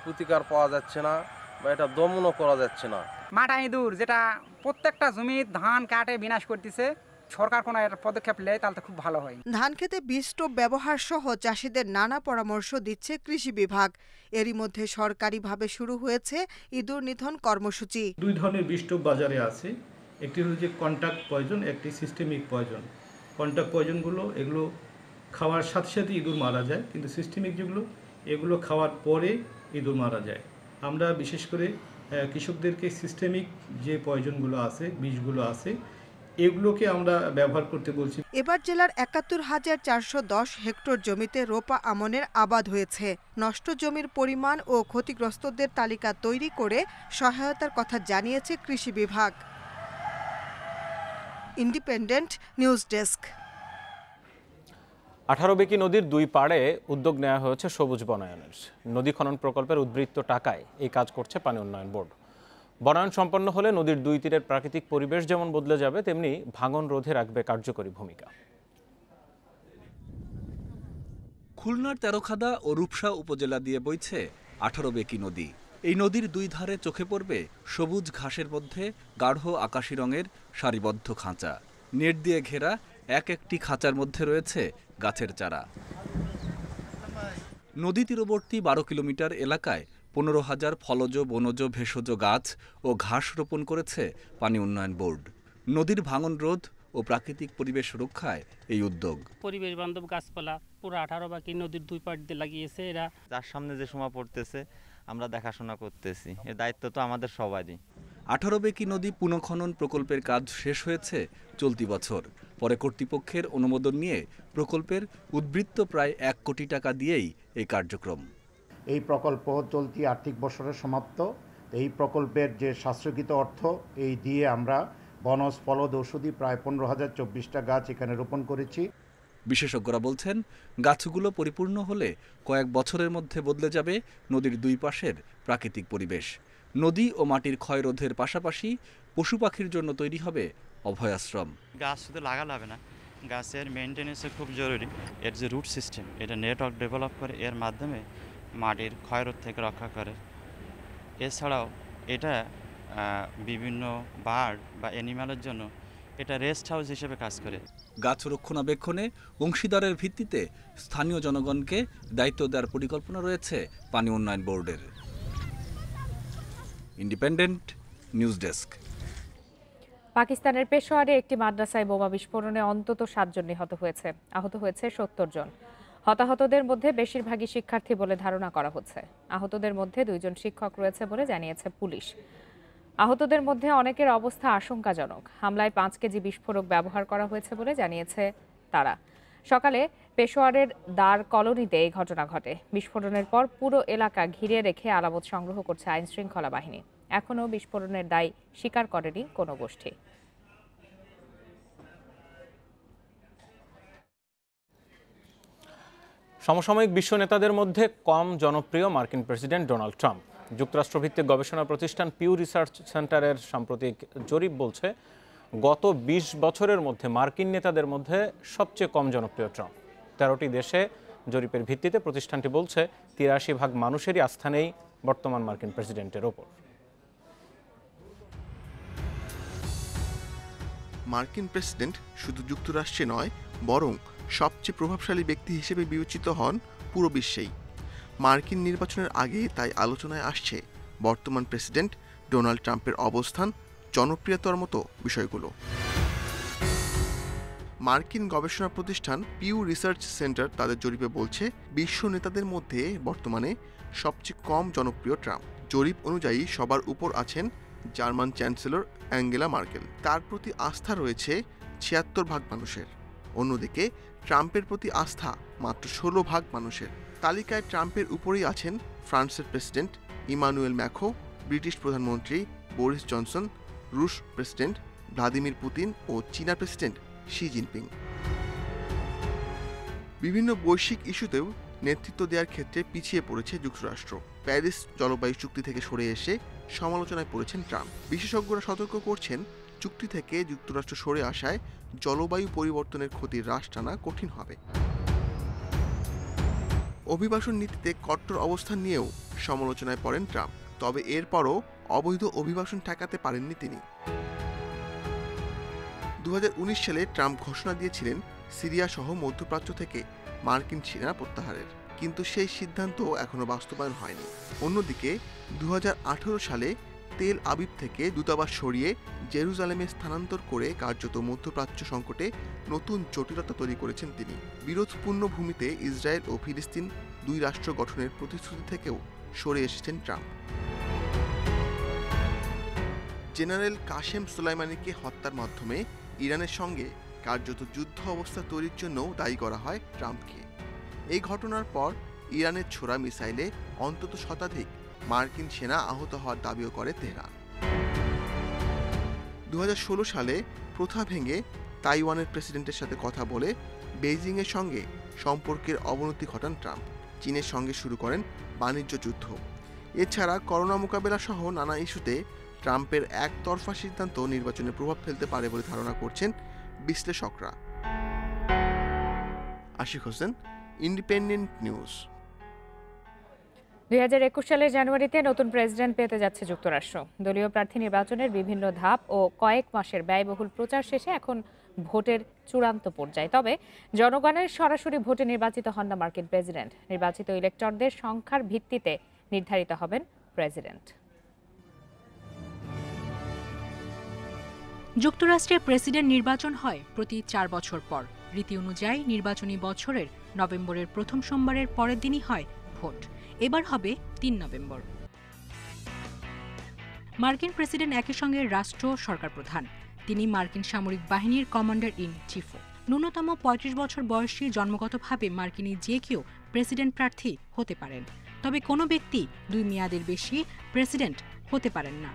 প্রতিকার পাওয়া যাচ্ছে না বা এটা দমনও করা যাচ্ছে না। মাঠা ইঁদুর যেটা প্রত্যেকটা জমি ধান কাটে বিনাশ করতেছে, সরকার কোনো একটা পদক্ষেপ নেয় তাহলে খুব ভালো হয়। ধান খেতে বীজটোপ ব্যবহার সহ চাষিদের নানা পরামর্শ দিচ্ছে কৃষি বিভাগ। এরই মধ্যে সরকারিভাবে শুরু হয়েছে ইঁদুর নিধন কর্মসূচি। দুই ধরনের বীজটোপ বাজারে আছে, একটি হচ্ছে কন্টাক্ট পয়জন, একটি সিস্টেমিক পয়জন। কন্টাক্ট পয়জনগুলো এগুলো খাওয়ার সাথে সাথে ইঁদুর মারা যায়, কিন্তু সিস্টেমিক যেগুলো এগুলো খাওয়ার পরে ইঁদুর মারা যায়। আমরা বিশেষ করে কৃষকদেরকে সিস্টেমিক যে পয়জনগুলো আছে, বীজগুলো আছে, এগুলোকে আমরা ব্যবহার করতে বলছি। এবার জেলার ৭১,৪১০ হেক্টর জমিতে রোপা আমনের আবাদ হয়েছে। নষ্ট জমির পরিমাণ ও ক্ষতিগ্রস্তদের তালিকা তৈরি করে সহায়তার কথা জানিয়েছে কৃষি বিভাগ। Independent news desk. 18 বেকি নদীর দুই পাড়ে উদ্যোগ নেওয়া হয়েছে সবুজ বনায়নের। নদী খনন প্রকল্পের উদ্বৃত্ত টাকায় এই কাজ করছে পানি উন্নয়ন বোর্ড। বনায়ন সম্পন্ন হলে নদীর দুই তীরের প্রাকৃতিক পরিবেশ যেমন বদলে যাবে, তেমনি ভাঙন রোধে রাখবে কার্যকরী ভূমিকা। খুলনার তেরোখাদা ও রূপসা উপজেলা দিয়ে বইছে 18 বেকি নদী। এই নদীর দুই ধারে চোখে পড়বে সবুজ ঘাসের মধ্যে গাঢ় আকাশি রঙের সারিবদ্ধ খাঁচা। নেট দিয়ে ঘেরা এক একটি খাঁচার মধ্যে রয়েছে গাছের চারা। নদী তীরবর্তী 12 কিলোমিটার এলাকায় 15,000 ফলজ, বনজ, ভেষজ গাছ ও ঘাস রোপণ করেছে পানি উন্নয়ন বোর্ড। নদীর ভাঙন রোধ ও প্রাকৃতিক পরিবেশ রক্ষায় এই উদ্যোগ। পরিবেশ বান্ধব গাছপালা পুরো 18 বাকি নদীর দুই পাড় দিয়ে লাগিয়েছে এরা। যার সামনে যে সময় পড়তেছে আমরা দেখাশোনা করতেছি, এর দায়িত্ব তো আমাদের সবারই। 18 বেকি নদী পুনঃখনন প্রকল্পের কাজ শেষ হয়েছে চলতি বছর। পরে কর্তৃপক্ষের অনুমোদন নিয়ে প্রকল্পের উদ্বৃত্ত প্রায় 1 কোটি টাকা দিয়েই এই কার্যক্রম। এই প্রকল্প চলতি আর্থিক বছরের সমাপ্ত। এই প্রকল্পের যে সাশ্রয়কৃত অর্থ এই দিয়ে আমরা বনজ, ফলদ, ঔষধি প্রায় 15,024টা গাছ এখানে রোপণ করেছি। বিশেষজ্ঞরা বলছেন, গাছগুলো পরিপূর্ণ হলে কয়েক বছরের মধ্যে বদলে যাবে নদীর দুই পাশের প্রাকৃতিক পরিবেশ। নদী ও মাটির ক্ষয় রোধের পাশাপাশি পশু পাখির জন্য তৈরি হবে অভয়াশ্রম। গাছ শুধু লাগালে হবে না, গাছের মেনটেন্যান্সও খুব জরুরি। এর যে রুট সিস্টেম, এটা নেটওয়ার্ক ডেভেলপ করে এর মাধ্যমে মাটির ক্ষয়রোধ থেকে রক্ষা করে। এছাড়াও এটা বিভিন্ন বার্ড বা অ্যানিম্যালের জন্য এটা রেস্ট হাউস হিসেবে কাজ করে। গাছ রক্ষণাবেক্ষণে অংশীদারের ভিত্তিতে স্থানীয় জনগণকে দায়িত্ব দেওয়ার পরিকল্পনা রয়েছে পানি উন্নয়ন বোর্ডের। Independent news desk. পাকিস্তানের পেশোয়ারে একটি মাদ্রাসায় বোমা বিস্ফোরণে অন্তত 7 জন নিহত হয়েছে, আহত হয়েছে 70 জন। হতাহতদের মধ্যে বেশিরভাগই শিক্ষার্থী বলে ধারণা করা হচ্ছে। আহতদের মধ্যে 2 জন শিক্ষক রয়েছে বলে জানিয়েছে পুলিশ। আহতদের মধ্যে অনেকের অবস্থা আশঙ্কাজনক। হামলায় 5 কেজি বিস্ফোরক ব্যবহার করা হয়েছে বলে জানিয়েছে তারা। সকালে পেশোয়ারের দার কলোনিতে এই ঘটনা ঘটে। বিস্ফোরণের পর পুরো এলাকা ঘিরে রেখে আলামত সংগ্রহ করছে আইন শৃঙ্খলা বাহিনী। এখনও বিস্ফোরণের দায় স্বীকার করেনি কোনো গোষ্ঠী। সমসাময়িক বিশ্ব নেতাদের মধ্যে কম জনপ্রিয় মার্কিন প্রেসিডেন্ট ডোনাল্ড ট্রাম্প। যুক্তরাষ্ট্রভিত্তিক গবেষণা প্রতিষ্ঠান পিউ রিসার্চ সেন্টারের সাম্প্রতিক জরিপ বলছে, গত 20 বছরের মধ্যে মার্কিন নেতাদের মধ্যে সবচেয়ে কম জনপ্রিয় ট্রাম্প। 13টি দেশে জরিপের ভিত্তিতে প্রতিষ্ঠানটি বলছে 83% মানুষেরই আস্থা নেই বর্তমান মার্কিন প্রেসিডেন্টের ওপর। মার্কিন প্রেসিডেন্ট শুধু যুক্তরাষ্ট্রে নয়, বরং সবচেয়ে প্রভাবশালী ব্যক্তি হিসেবে বিবেচিত হন পুরো বিশ্বেই। মার্কিন নির্বাচনের আগে তাই আলোচনায় আসছে বর্তমান প্রেসিডেন্ট ডোনাল্ড ট্রাম্পের অবস্থান, জনপ্রিয়তার মতো বিষয়গুলো। মার্কিন গবেষণা প্রতিষ্ঠান পিউ রিসার্চ সেন্টার তাদের জরিপে বলছে, বিশ্ব নেতাদের মধ্যে বর্তমানে সবচেয়ে কম জনপ্রিয় ট্রাম্প। জরিপ অনুযায়ী সবার উপর আছেন জার্মান চ্যান্সেলর অ্যাঙ্গেলা মার্কেল। তার প্রতি আস্থা রয়েছে 76% মানুষের। অন্যদিকে ট্রাম্পের প্রতি আস্থা মাত্র 16% মানুষের। তালিকায় ট্রাম্পের উপরেই আছেন ফ্রান্সের প্রেসিডেন্ট ইমানুয়েল ম্যাখো, ব্রিটিশ প্রধানমন্ত্রী বরিস জনসন, রুশ প্রেসিডেন্ট ভ্লাদিমির পুতিন ও চীনা প্রেসিডেন্ট শি জিনপিং। বিভিন্ন বৈশ্বিক ইস্যুতেও নেতৃত্ব দেওয়ার ক্ষেত্রে পিছিয়ে পড়েছে যুক্তরাষ্ট্র। প্যারিস জলবায়ু চুক্তি থেকে সরে এসে সমালোচনায় পড়েছেন ট্রাম্প। বিশেষজ্ঞরা সতর্ক করছেন, চুক্তি থেকে যুক্তরাষ্ট্র সরে আসায় জলবায়ু পরিবর্তনের ক্ষতি হ্রাস টানা কঠিন হবে। অভিবাসন নীতিতে কট্টর অবস্থান নিয়েও সমালোচনায় পড়েন ট্রাম্প। তবে এরপরও অবৈধ অভিবাসন ঠেকাতে পারেননি তিনি। 2019 সালে ট্রাম্প ঘোষণা দিয়েছিলেন সিরিয়া সহ মধ্যপ্রাচ্য থেকে মার্কিন সেনা প্রত্যাহারের, কিন্তু সেই সিদ্ধান্ত এখনো বাস্তবায়ন হয়নি। অন্যদিকে 2018 সালে তেল আবিব থেকে দূতাবাস সরিয়ে জেরুজালেমে স্থানান্তর করে কার্যত মধ্যপ্রাচ্য সংকটে নতুন জটিলতা তৈরি করেছেন তিনি। বিরোধপূর্ণ ভূমিতে ইসরায়েল ও ফিলিস্তিন 2 রাষ্ট্র গঠনের প্রতিশ্রুতি থেকেও সরে এসেছেন ট্রাম্প। জেনারেল কাশেম সোলাইমানিকে হত্যার মাধ্যমে ইরানের সঙ্গে কার্যত যুদ্ধ অবস্থা তৈরির জন্যও দায়ী করা হয় ট্রাম্পকে। এই ঘটনার পর ইরানের ছোড়া মিসাইলে অন্তত শতাধিক মার্কিন সেনা আহত হওয়ার দাবিও করে তেহরান। 2016 সালে প্রথা ভেঙে তাইওয়ানের প্রেসিডেন্টের সাথে কথা বলে বেইজিংয়ের সঙ্গে সম্পর্কের অবনতি ঘটান ট্রাম্প। চীনের সঙ্গে শুরু করেন বাণিজ্য যুদ্ধ। এছাড়া করোনা মোকাবেলা সহ নানা ইস্যুতে ট্রাম্পের একতরফা সিদ্ধান্ত নির্বাচনে প্রভাব ফেলতে পারে বলে ধারণা করছেন বিশ্লেষকরা। Ashiq Hossain, independent news. 2021 সালের জানুয়ারিতে নতুন প্রেসিডেন্ট পেতে যাচ্ছে যুক্তরাষ্ট্র। দলীয় প্রার্থী নির্বাচনের বিভিন্ন ধাপ ও কয়েক মাসের ব্যয়বহুল প্রচার শেষে এখন ভোটের চূড়ান্ত পর্যায়ে। তবে জনগণের সরাসরি ভোটে নির্বাচিত হন না মার্কিন প্রেসিডেন্ট। নির্বাচিত ইলেক্টরদের সংখ্যার ভিত্তিতে নির্ধারিত হবেন প্রেসিডেন্ট। যুক্তরাষ্ট্রে প্রেসিডেন্ট নির্বাচন হয় প্রতি 4 বছর পর। রীতি অনুযায়ী নির্বাচনী বছরের নভেম্বরের প্রথম সোমবারের পরের দিনই হয় ভোট। এবার হবে 3 নভেম্বর। মার্কিন প্রেসিডেন্ট একই সঙ্গে রাষ্ট্র সরকার প্রধান। তিনি মার্কিন সামরিক বাহিনীর কমান্ডার ইন চিফও। ন্যূনতম 35 বছর বয়সী জন্মগতভাবে মার্কিনী যে কেউ প্রেসিডেন্ট প্রার্থী হতে পারেন। তবে কোনো ব্যক্তি 2 মেয়াদের বেশি প্রেসিডেন্ট হতে পারেন না।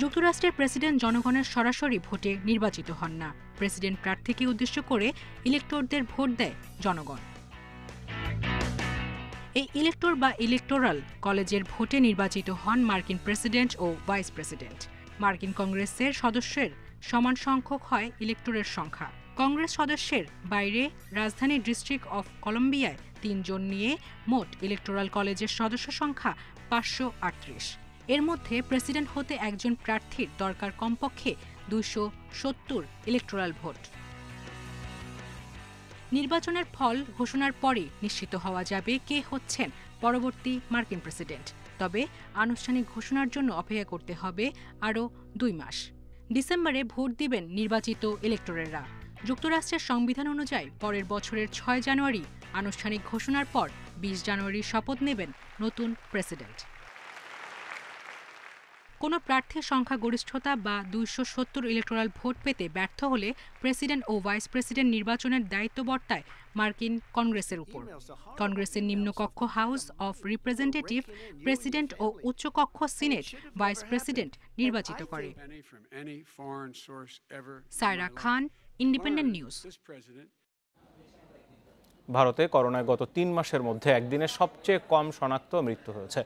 যুক্তরাষ্ট্রের প্রেসিডেন্ট জনগণের সরাসরি ভোটে নির্বাচিত হন না। প্রেসিডেন্ট প্রার্থীকে উদ্দেশ্য করে ইলেক্টরদের ভোট দেয় জনগণ। এই ইলেক্টর বা ইলেক্টোরাল কলেজের ভোটে নির্বাচিত হন মার্কিন প্রেসিডেন্ট ও ভাইস প্রেসিডেন্ট। মার্কিন কংগ্রেসের সদস্যের সমান সংখ্যক হয় ইলেক্টরের সংখ্যা। কংগ্রেস সদস্যের বাইরে রাজধানী ডিস্ট্রিক্ট অফ কলম্বিয়ায় 3 জন নিয়ে মোট ইলেক্টোরাল কলেজের সদস্য সংখ্যা 538। এর মধ্যে প্রেসিডেন্ট হতে একজন প্রার্থীর দরকার কমপক্ষে 270 ইলেক্টোরাল ভোট। নির্বাচনের ফল ঘোষণার পরে নিশ্চিত হওয়া যাবে কে হচ্ছেন পরবর্তী মার্কিন প্রেসিডেন্ট। তবে আনুষ্ঠানিক ঘোষণার জন্য অপেক্ষা করতে হবে আরও 2 মাস। ডিসেম্বরে ভোট দিবেন নির্বাচিত ইলেক্টরেরা। যুক্তরাষ্ট্রের সংবিধান অনুযায়ী পরের বছরের 6 জানুয়ারি আনুষ্ঠানিক ঘোষণার পর 20 জানুয়ারি শপথ নেবেন নতুন প্রেসিডেন্ট। কোনো প্রার্থীর সংখ্যাগরিষ্ঠতা বা 270 ইলেকটোরাল ভোট পেতে ব্যর্থ হলে প্রেসিডেন্ট ও ভাইস প্রেসিডেন্ট নির্বাচনের দায়িত্ব বর্তায় মার্কিন কংগ্রেসের উপর। কংগ্রেসের নিম্নকক্ষ হাউস অফ রিপ্রেজেন্টেটিভ প্রেসিডেন্ট ও উচ্চকক্ষ সিনেট ভাইস প্রেসিডেন্ট নির্বাচিত করে। Saira Khan, Independent News. ভারতে করোনায় গত 3 মাসের মধ্যে একদিনে সবচেয়ে কম শনাক্ত মৃত্যু হয়েছে,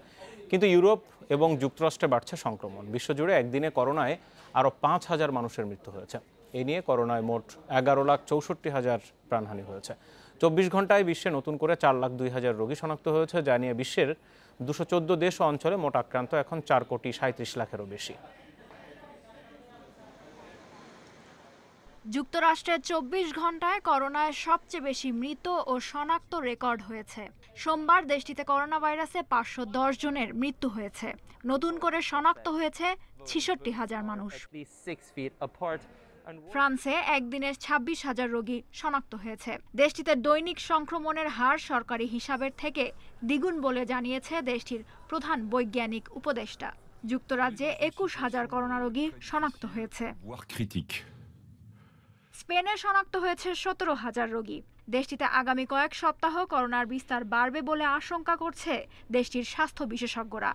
কিন্তু ইউরোপ এবং যুক্তরাষ্ট্রে বাড়ছে সংক্রমণ। বিশ্বজুড়ে একদিনে করোনায় আরও 5,000 মানুষের মৃত্যু হয়েছে। এই নিয়ে করোনায় মোট 11,64,000 প্রাণহানি হয়েছে। 24 ঘন্টায় বিশ্বে নতুন করে 4,02,000 রোগী শনাক্ত হয়েছে, যা নিয়ে বিশ্বের 214 দেশ ও অঞ্চলে মোট আক্রান্ত এখন 4,37,00,000-এরও বেশি। যুক্তরাষ্ট্রের 24 ঘন্টায় করোনায় সবচেয়ে বেশি মৃত ও শনাক্ত রেকর্ড হয়েছে। সোমবার দেশটিতে করোনা ভাইরাসে 510 জনের মৃত্যু হয়েছে। নতুন করে শনাক্ত হয়েছে 66,000 মানুষ। ফ্রান্সে একদিনে 26,000 রোগী শনাক্ত হয়েছে। দেশটিতে দৈনিক সংক্রমণের হার সরকারি হিসাবের থেকে দ্বিগুণ বলে জানিয়েছে দেশটির প্রধান বৈজ্ঞানিক উপদেষ্টা। যুক্তরাজ্যে 21,000 করোনা রোগী শনাক্ত হয়েছে। স্পেনে শনাক্ত হয়েছে 17,000 রোগী। দেশটিতে আগামী কয়েক সপ্তাহ করোনার বিস্তার বাড়বে বলে আশঙ্কা করছে দেশটির স্বাস্থ্য বিশেষজ্ঞরা।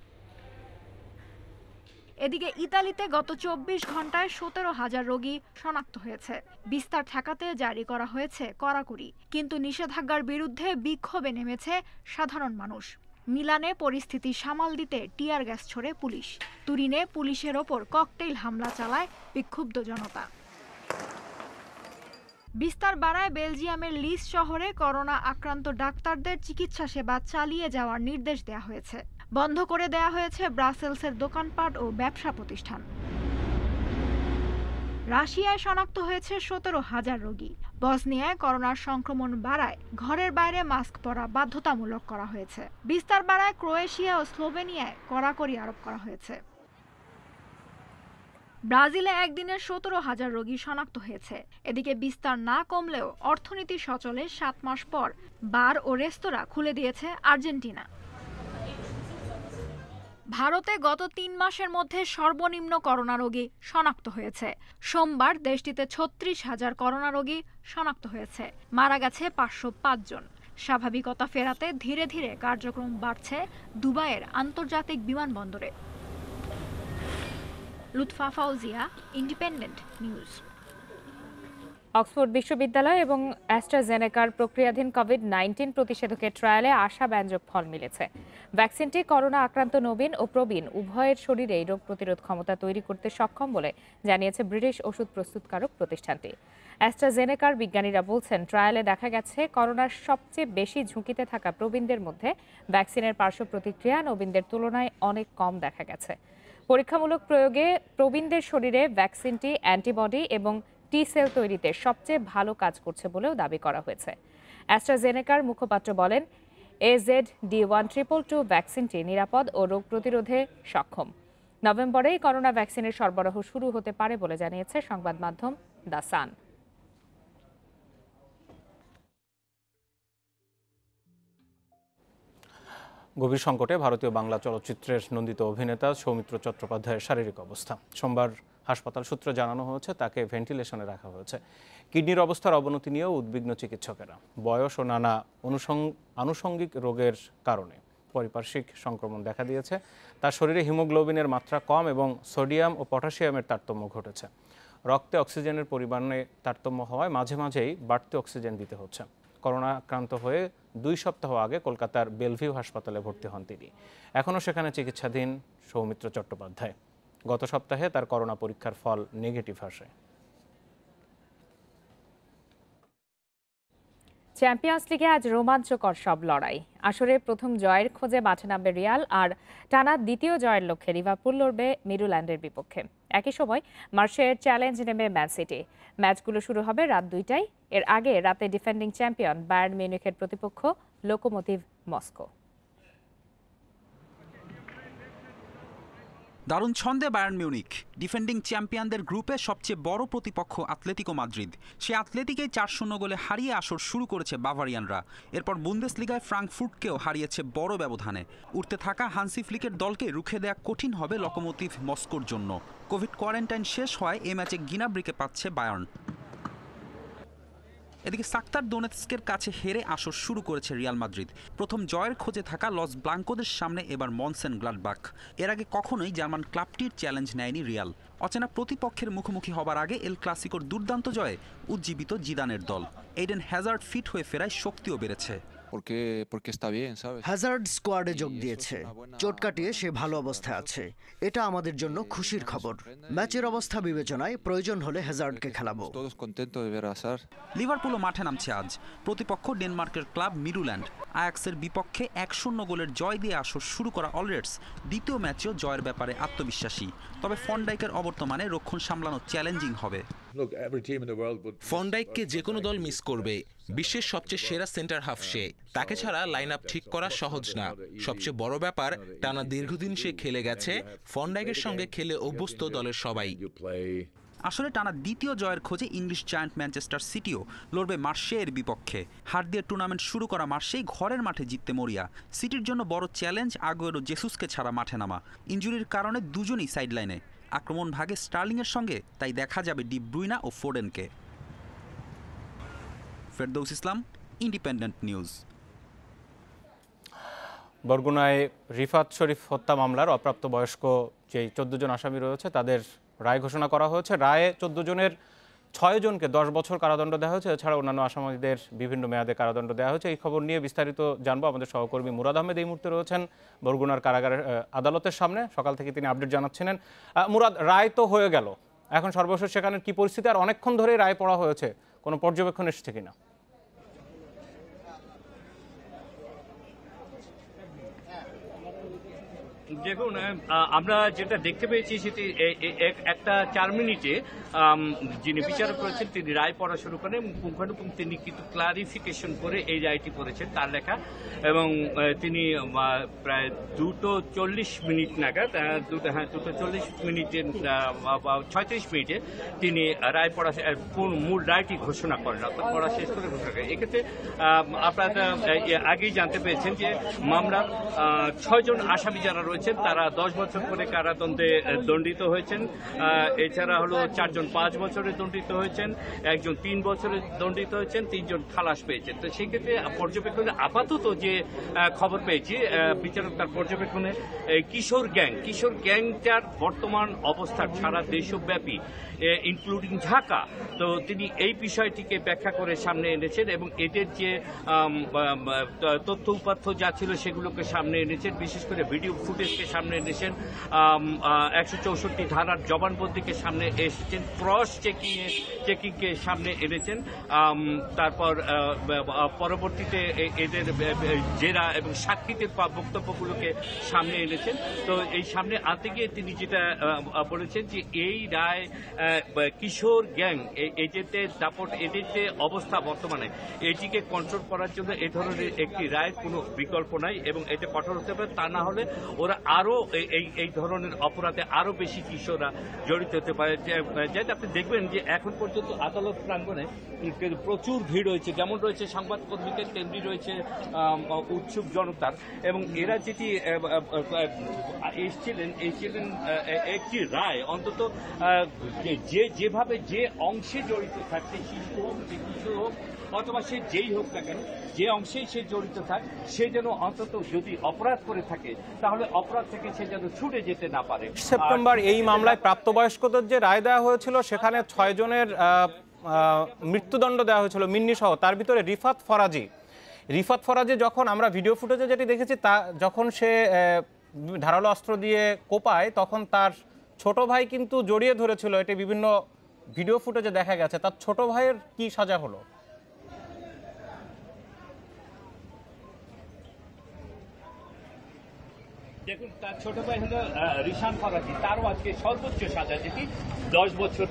এদিকে ইতালিতে গত 24 ঘন্টায় 17,000 রোগী শনাক্ত হয়েছে। বিস্তার ঠেকাতে জারি করা হয়েছে কড়াকড়ি, কিন্তু নিষেধাজ্ঞার বিরুদ্ধে বিক্ষোভে নেমেছে সাধারণ মানুষ। মিলানে পরিস্থিতি সামাল দিতে টিয়ার গ্যাস ছোড়ে পুলিশ। তুরিনে পুলিশের ওপর ককটেইল হামলা চালায় বিক্ষুব্ধ জনতা। বিস্তার বাড়ায় বেলজিয়ামের লিস শহরে করোনা আক্রান্ত ডাক্তারদের চিকিৎসা সেবা চালিয়ে যাওয়ার নির্দেশ দেওয়া হয়েছে। বন্ধ করে দেওয়া হয়েছে ব্রাসেলসের দোকানপাট ও ব্যবসা প্রতিষ্ঠান। রাশিয়ায় শনাক্ত হয়েছে 17,000 রোগী। বসনিয়ায় করোনার সংক্রমণ বাড়ায় ঘরের বাইরে মাস্ক পরা বাধ্যতামূলক করা হয়েছে। বিস্তার বাড়ায় ক্রোয়েশিয়া ও স্লোভেনিয়ায় কড়াকড়ি আরোপ করা হয়েছে। ব্রাজিলে একদিনে 17,000 রোগী শনাক্ত হয়েছে। এদিকে বিস্তার না কমলেও অর্থনীতি সচলে 7 মাস পর বার ও রেস্তোরাঁ খুলে দিয়েছে আর্জেন্টিনা। ভারতে গত 3 মাসের মধ্যে সর্বনিম্ন করোনা রোগী শনাক্ত হয়েছে। সোমবার দেশটিতে 36,000 করোনা রোগী শনাক্ত হয়েছে। মারা গেছে 505 জন। স্বাভাবিকতা ফেরাতে ধীরে ধীরে কার্যক্রম বাড়ছে দুবাইয়ের আন্তর্জাতিক বিমানবন্দরে। Lutfa Fauzia, independent news. Oxford বিশ্ববিদ্যালয় এবং অ্যাস্ট্রাজেনেকার প্রক্রিয়াধীন কোভিড-19 প্রতিষেধকের ট্রায়ালে আশাব্যঞ্জক ফল মিলেছে। ভ্যাকসিনটি করোনা আক্রান্ত নবীন ও প্রবীণ উভয়ের শরীরেই রোগ প্রতিরোধ ক্ষমতা তৈরি করতে সক্ষম বলে জানিয়েছে ব্রিটিশ ওষুধ প্রস্তুতকারক প্রতিষ্ঠানটি। অ্যাস্ট্রাজেনেকার বিজ্ঞানীরা বলছেন, ট্রায়ালে দেখা গেছে করোনার সবচেয়ে বেশি ঝুঁকিতে থাকা প্রবীণদের মধ্যে ভ্যাকসিনের পার্শ্ব প্রতিক্রিয়া নবীনদের তুলনায় অনেক কম দেখা গেছে। পরীক্ষামূলক প্রয়োগে প্রবীণদের শরীরে ভ্যাকসিনটি অ্যান্টিবডি এবং টি সেল তৈরিতে সবচেয়ে ভালো কাজ করছে বলেও দাবি করা হয়েছে। অ্যাস্ট্রাজেনেকার মুখপাত্র বলেন, AZD1222 ভ্যাকসিনটি নিরাপদ ও রোগ প্রতিরোধে সক্ষম। নভেম্বরেই করোনা ভ্যাকসিনের সরবরাহ শুরু হতে পারে বলে জানিয়েছে সংবাদ মাধ্যম দ্য সান। গভীর সংকটে ভারতীয় বাংলা চলচ্চিত্রের নন্দিত অভিনেতা সৌমিত্র চট্টোপাধ্যায়ের শারীরিক অবস্থা। সোমবার হাসপাতাল সূত্রে জানানো হয়েছে তাকে ভেন্টিলেশনে রাখা হয়েছে। কিডনির অবস্থার অবনতি নিয়েও উদ্বিগ্ন চিকিৎসকেরা। বয়স ও নানা আনুষঙ্গিক রোগের কারণে পারিপার্শ্বিক সংক্রমণ দেখা দিয়েছে। তার শরীরে হিমোগ্লোবিনের মাত্রা কম এবং সোডিয়াম ও পটাশিয়ামের তারতম্য ঘটেছে। রক্তে অক্সিজেনের পরিমাণে তারতম্য হওয়ায় মাঝে মাঝেই বাড়তি অক্সিজেন দিতে হচ্ছে। করোনা আক্রান্ত হয়ে 2 সপ্তাহ আগে কলকাতার বেলভিউ হাসপাতালে ভর্তি হন তিনি। এখনও সেখানে চিকিৎসাধীন সৌমিত্র চট্টোপাধ্যায়। গত সপ্তাহে তার করোনা পরীক্ষার ফল নেগেটিভ আসে। চ্যাম্পিয়ন্স লিগে আজ রোমাঞ্চকর সব লড়াই। আসরে প্রথম জয়ের খোঁজে মাঠে নামবে রিয়াল, আর টানা দ্বিতীয় জয়ের লক্ষ্যে লিভারপুল লড়বে মিডল্যান্ডের বিপক্ষে। একই সময় মার্শের চ্যালেঞ্জ নেবে ম্যান সিটি। ম্যাচগুলো শুরু হবে রাত 2টায়। এর আগে রাতে ডিফেন্ডিং চ্যাম্পিয়ন বায়ার্ন মিউনিখের প্রতিপক্ষ লোকোমোটিভ মস্কো। দারুণ ছন্দে বায়ার্ন মিউনিখ। ডিফেন্ডিং চ্যাম্পিয়নদের গ্রুপে সবচেয়ে বড় প্রতিপক্ষ আতলেতিকো মাদ্রিদ। সে আতলেতিকেই 4-0 গোলে হারিয়ে আসর শুরু করেছে বাভারিয়ানরা। এরপর বুন্দেসলিগায় ফ্রাঙ্কফুর্টকেও হারিয়েছে বড় ব্যবধানে। উঠতে থাকা হান্সি ফ্লিকের দলকে রুখে দেয়া কঠিন হবে লোকোমোটিভ মস্কোর জন্য। কোভিড কোয়ারেন্টাইন শেষ হয় এই ম্যাচে গিনাব্রিকে পাচ্ছে বায়ার্ন। এদিকে শাখতার দোনেৎস্কের কাছে হেরে আসর শুরু করেছে রিয়াল মাদ্রিদ। প্রথম জয়ের খোঁজে থাকা লস ব্লাঙ্কোদের সামনে এবার মনসেনগ্লাডবাখ। এর আগে কখনোই জার্মান ক্লাবটির চ্যালেঞ্জ নেয়নি রিয়াল। অচেনা প্রতিপক্ষের মুখোমুখি হবার আগে এল ক্লাসিকোর দুর্দান্ত জয়ে উজ্জীবিত জিদানের দল। এইডেন হ্যাজার্ড ফিট হয়ে ফেরায় শক্তিও বেড়েছে। হ্যাজার্ড স্কোয়াডে যোগ দিয়েছে, চোট কাটিয়ে সে ভালো অবস্থায় আছে। এটা আমাদের জন্য খুশির খবর। ম্যাচের অবস্থা বিবেচনায় প্রয়োজন হলে হ্যাজার্ডকে খেলাবো। লিভারপুলও মাঠে নামছে আজ। প্রতিপক্ষ ডেনমার্কের ক্লাব মিডুল্যান্ড। আয়াক্সের বিপক্ষে 1-0 গোলের জয় দিয়ে আসর শুরু করা অলরেডস দ্বিতীয় ম্যাচেও জয়ের ব্যাপারে আত্মবিশ্বাসী। তবে ফন্ডাইকের অবর্তমানে রক্ষণ সামলানো চ্যালেঞ্জিং হবে। ফন্ডাইককে যে কোনো দল মিস করবে। বিশ্বের সবচেয়ে সেরা সেন্টার হাফ সে। তাকে ছাড়া লাইন আপ ঠিক করা সহজ না। সবচেয়ে বড় ব্যাপার, টানা দীর্ঘদিন সে খেলে গেছে। ফন্ডাইকের সঙ্গে খেলে অভ্যস্ত দলের সবাই। আসলে টানা দ্বিতীয় জয়ের খোঁজে ইংলিশ জায়ান্ট ম্যানচেস্টার সিটিও লড়বে মার্শের বিপক্ষে। হার দিয়ে টুর্নামেন্ট শুরু করা মার্শেই ঘরের মাঠে জিততে মরিয়া। সিটির জন্য বড় চ্যালেঞ্জ আগুয়েরো জেসুসকে ছাড়া মাঠে নামা। ইনজুরির কারণে দুজনই সাইডলাইনে। আক্রমণ ভাগে স্টার্লিংয়ের সঙ্গে তাই দেখা যাবে ডি ব্রুইনা ও ফোডেনকে। ফেরদৌস ইসলাম, ইন্ডিপেন্ডেন্ট নিউজ। বরগুনায় রিফাত শরীফ হত্যা মামলার অপ্রাপ্তবয়স্ক যে 14 জন আসামি রয়েছে তাদের রায় ঘোষণা করা হয়েছে। রায়ে 14 জনের 6 জনকে 10 বছর কারাদণ্ড দেওয়া হয়েছে। এছাড়া অন্যান্য আসামিদের বিভিন্ন মেয়াদে কারাদণ্ড দেওয়া হয়েছে। এই খবর নিয়ে বিস্তারিত জানবো। আমাদের সহকর্মী মুরাদ আহমেদ এই মুহূর্তে রয়েছেন বরগুনার কারাগারের আদালতের সামনে। সকাল থেকে তিনি আপডেট জানাচ্ছিলেন। মুরাদ, রায় তো হয়ে গেল, এখন সর্বশেষ সেখানে কি পরিস্থিতি, আর অনেকক্ষণ ধরেই রায় পড়া হয়েছে, কোনো পর্যবেক্ষণ এসেছে কিনা? দেখুন, আমরা যেটা দেখতে পেয়েছি সেটি একটা 4 মিনিটে যিনি বিচারক করেছেন তিনি রায় পড়া শুরু করেন এবং পুঙ্খানুপুঙ্খ তিনি কিন্তু ক্লারিফিকেশন করে এই রায়টি করেছেন তার লেখা। এবং তিনি প্রায় 2:40 মিনিট নাগাদ 2:40 মিনিটে 36 মিনিটে তিনি রায় পড়া মূল রায়টি ঘোষণা করেন, অর্থাৎ পড়া শেষ করে ঘোষণা করেন। এক্ষেত্রে আপনারা আগেই জানতে পেরেছেন যে মামলার 6 জন আসামি যারা রয়েছেন তারা 10 বছর করে কারাদণ্ডে দণ্ডিত হয়েছেন। এছাড়া হলো 4 জন 5 বছরে দণ্ডিত হয়েছেন, 1 জন 3 বছরে দণ্ডিত হয়েছেন, 3 জন খালাস পেয়েছেন। তো সেই ক্ষেত্রে পর্যবেক্ষণে আপাতত যে খবর পেয়েছি বিচারক তার পর্যবেক্ষণে কিশোর গ্যাংটার বর্তমান অবস্থা সারা দেশব্যাপী ইনক্লুডিং ঢাকা, তো তিনি এই বিষয়টিকে ব্যাখ্যা করে সামনে এনেছেন এবং এদের যে তথ্য উপাত্য যা ছিল সেগুলোকে সামনে এনেছেন, বিশেষ করে ভিডিও ফুটেজকে সামনে এনেছেন, 164 ধারার জবানবন্দিকে সামনে এসেছেন, ক্রস চেকিংকে সামনে এনেছেন। তারপর পরবর্তীতে এদের জেরা এবং সাক্ষীদের বক্তব্যগুলোকে সামনে এনেছেন। তো এই সামনে আনতে গিয়ে তিনি যেটা বলেছেন যে এই রায় কিশোর গ্যাং এদের দাপট, এদের যে অবস্থা বর্তমানে, এটিকে কন্ট্রোল করার জন্য এ ধরনের একটি রায়ের কোনো বিকল্প নাই এবং এটা কঠোর হতে পারে। তা না হলে ওরা আরো এই ধরনের অপরাধে আরো বেশি কিশোররা জড়িত হতে পারে। যাতে আপনি দেখবেন যে এখন পর্যন্ত আদালত প্রাঙ্গণে প্রচুর ভিড় হয়েছে, যেমন রয়েছে সাংবাদিকদের তেমনি রয়েছে উৎসুক জনতার। এবং এরা যেটি এসেছিলেন একটি রায়, অন্তত যেভাবে যে অংশে জড়িত থাকছে, শিশু হোক যে কিশোর হোক অথবা সে যেই হোক না কেন, যে অংশেই সে জড়িত থাকে সে যেন অন্তত যদি অপরাধ করে থাকে তাহলে অপরাধ থেকে সে যেন ছুটে যেতে না পারে। সেপ্টেম্বর এই মামলায় প্রাপ্তবয়স্কদের যে রায় দেওয়া হয়েছিল সেখানে 6 জনের মৃত্যুদণ্ড দেওয়া হয়েছিল মিন্নি সহ, তার ভিতরে রিফাত ফরাজি যখন আমরা ভিডিও ফুটেজে যেটি দেখেছি তা যখন সে ধারালো অস্ত্র দিয়ে কোপায় তখন তার ছোট ভাই কিন্তু জড়িয়ে ধরেছিল। এটি বিভিন্ন ভিডিও ফুটেজে দেখা গেছে। তার ছোট ভাইয়ের কি সাজা হলো? দেখুন, তার ছোট ভাই হলো রিশান ফরাজি, তারও আজকে সর্বোচ্চ সাজা যেটি 10 বছর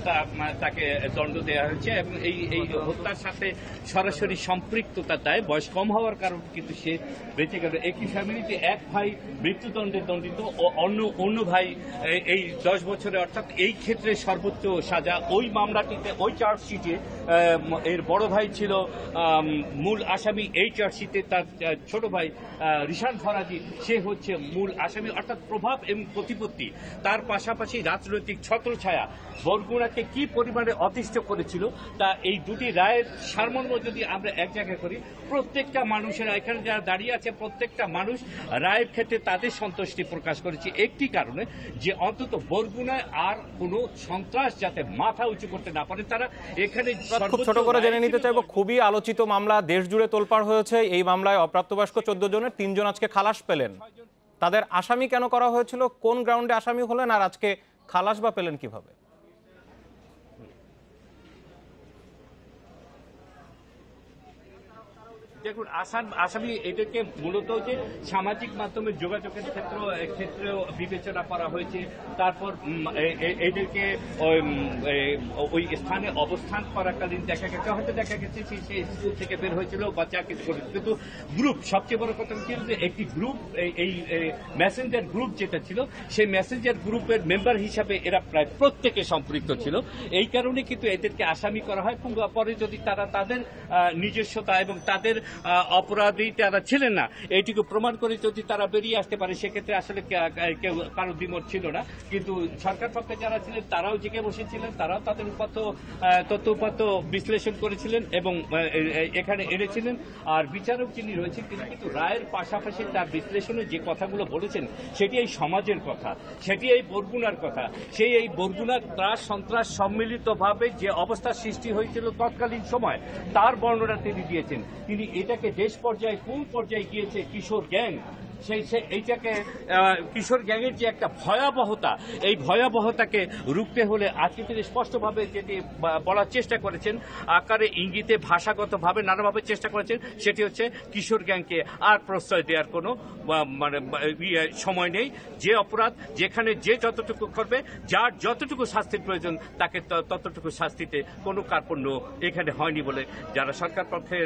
তাকে দণ্ড দেওয়া হয়েছে এবং এই হত্যার সাথে সরাসরি সম্পৃক্ততার দায়, বয়স কম হওয়ার কারণে কিন্তু সে বেঁচে গেল। একই ফ্যামিলিতে এক ভাই মৃত্যুদণ্ডে দণ্ডিত ও অন্য ভাই এই 10 বছরে, অর্থাৎ এই ক্ষেত্রে সর্বোচ্চ সাজা। ওই মামলাটিতে ওই চার্জশিটে এর বড় ভাই ছিল মূল আসামি, এই চার্জশিটে তার ছোট ভাই রিশান ফরাজি সে হচ্ছে মূল আসামি, অর্থাৎ প্রভাব এবং প্রতিপত্তি, তার পাশাপাশি রাজনৈতিক ছত্রছায়া বরগুনাকে কি পরিমাণে অতিষ্ঠ করেছিল তা এই দুটি রায়ের সারমর্ম যদি আমরা এক জায়গায় করি, প্রত্যেকটা মানুষের এখানে যারা দাঁড়িয়ে আছে প্রত্যেকটা মানুষ রায়ের ক্ষেত্রে তাদের সন্তুষ্টি প্রকাশ করেছে একটি কারণে, যে অন্তত বরগুনায় আর কোনো সন্ত্রাস যাতে মাথা উঁচু করতে না পারে। তারা এখানে খুব ছোট করে জেনে নিতে চাইবো, খুবই আলোচিত মামলা, দেশ জুড়ে তোলপাড় হয়েছে। এই মামলায় অপ্রাপ্তবয়স্ক 14 জনের 3 জন আজকে খালাস পেলেন। তাদের আসামি কেন করা হয়েছিল, কোন গ্রাউন্ডে আসামি হলেন, আর আজকে খালাস বা পেলেন কিভাবে? দেখুন, আসামি এদেরকে মূলত যে সামাজিক মাধ্যমে যোগাযোগের ক্ষেত্রেও বিবেচনা করা হয়েছে। তারপর এদেরকে ওই স্থানে অবস্থান করাকালীন দেখা গেছে সে স্কুল থেকে বের হয়েছিল বা চাকরি করেছিল, কিন্তু গ্রুপ, সবচেয়ে বড় কথা ছিল যে একটি গ্রুপ, এই মেসেঞ্জার গ্রুপ যেটা ছিল, সেই মেসেঞ্জার গ্রুপের মেম্বার হিসাবে এরা প্রায় প্রত্যেকে সম্পৃক্ত ছিল। এই কারণে কিন্তু এদেরকে আসামি করা হয়। পরে যদি তারা তাদের নিজস্বতা এবং তাদের অপরাধী তারা ছিলেন না এইটুকু প্রমাণ করে যদি তারা বেরিয়ে আসতে পারে, সেক্ষেত্রে আসলে কেউ কারো দ্বিমত ছিল না। কিন্তু সরকার পক্ষে যারা ছিলেন তারাও জেগে বসেছিলেন, তারাও তাদের তথ্য উপাত্ত বিশ্লেষণ করেছিলেন এবং এখানে এনেছিলেন। আর বিচারক যিনি রয়েছেন তিনি কিন্তু রায়ের পাশাপাশি তার বিশ্লেষণে যে কথাগুলো বলেছেন সেটি এই সমাজের কথা, সেটি এই বরগুনার কথা। এই বরগুনার ত্রাস সন্ত্রাস সম্মিলিতভাবে যে অবস্থা সৃষ্টি হয়েছিল তৎকালীন সময় তার বর্ণনা তিনি দিয়েছেন। তিনি এটাকে দেশ পর্যায়ে কোন পর্যায়ে গিয়েছে কিশোর গ্যাং, এইটাকে কিশোর গ্যাংয়ের যে একটা ভয়াবহতা, এই ভয়াবহতাকে রুখতে হলে আজকে তিনি স্পষ্টভাবে যেটি বলার চেষ্টা করেছেন, আকারে ইঙ্গিতে ভাষাগতভাবে নানাভাবে চেষ্টা করেছেন, সেটি হচ্ছে কিশোর গ্যাংকে আর প্রশ্রয় দেওয়ার কোনো সময় নেই। যে অপরাধ যেখানে যে যতটুকু করবে, যার যতটুকু শাস্তির প্রয়োজন তাকে ততটুকু শাস্তিতে কোনো কার্পণ্য এখানে হয়নি বলে যারা সরকার পক্ষে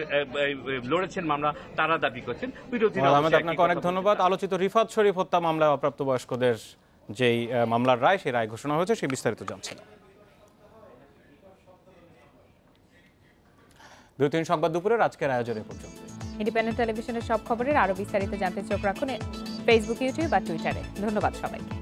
লড়েছেন মামলা তারা দাবি করছেন। বিরোধীরা আপনাকে অনেক ধন্যবাদ। আলোচিত রিফাত শরীফ হত্যা মামলায় অপ্রাপ্তবয়স্কদের যেই মামলার রায়, সেই রায় ঘোষণা হয়েছে, সেই বিস্তারিত জানছিলাম। 2-3 সংবাদ দুপুরের আজকের আয়োজনে পর্যন্ত। ইন্ডিপেন্ডেন্ট টেলিভিশনের সব খবরের আরো বিস্তারিত জানতে চোখ রাখুন ফেসবুক, ইউটিউব বা টুইটারে। ধন্যবাদ সবাইকে।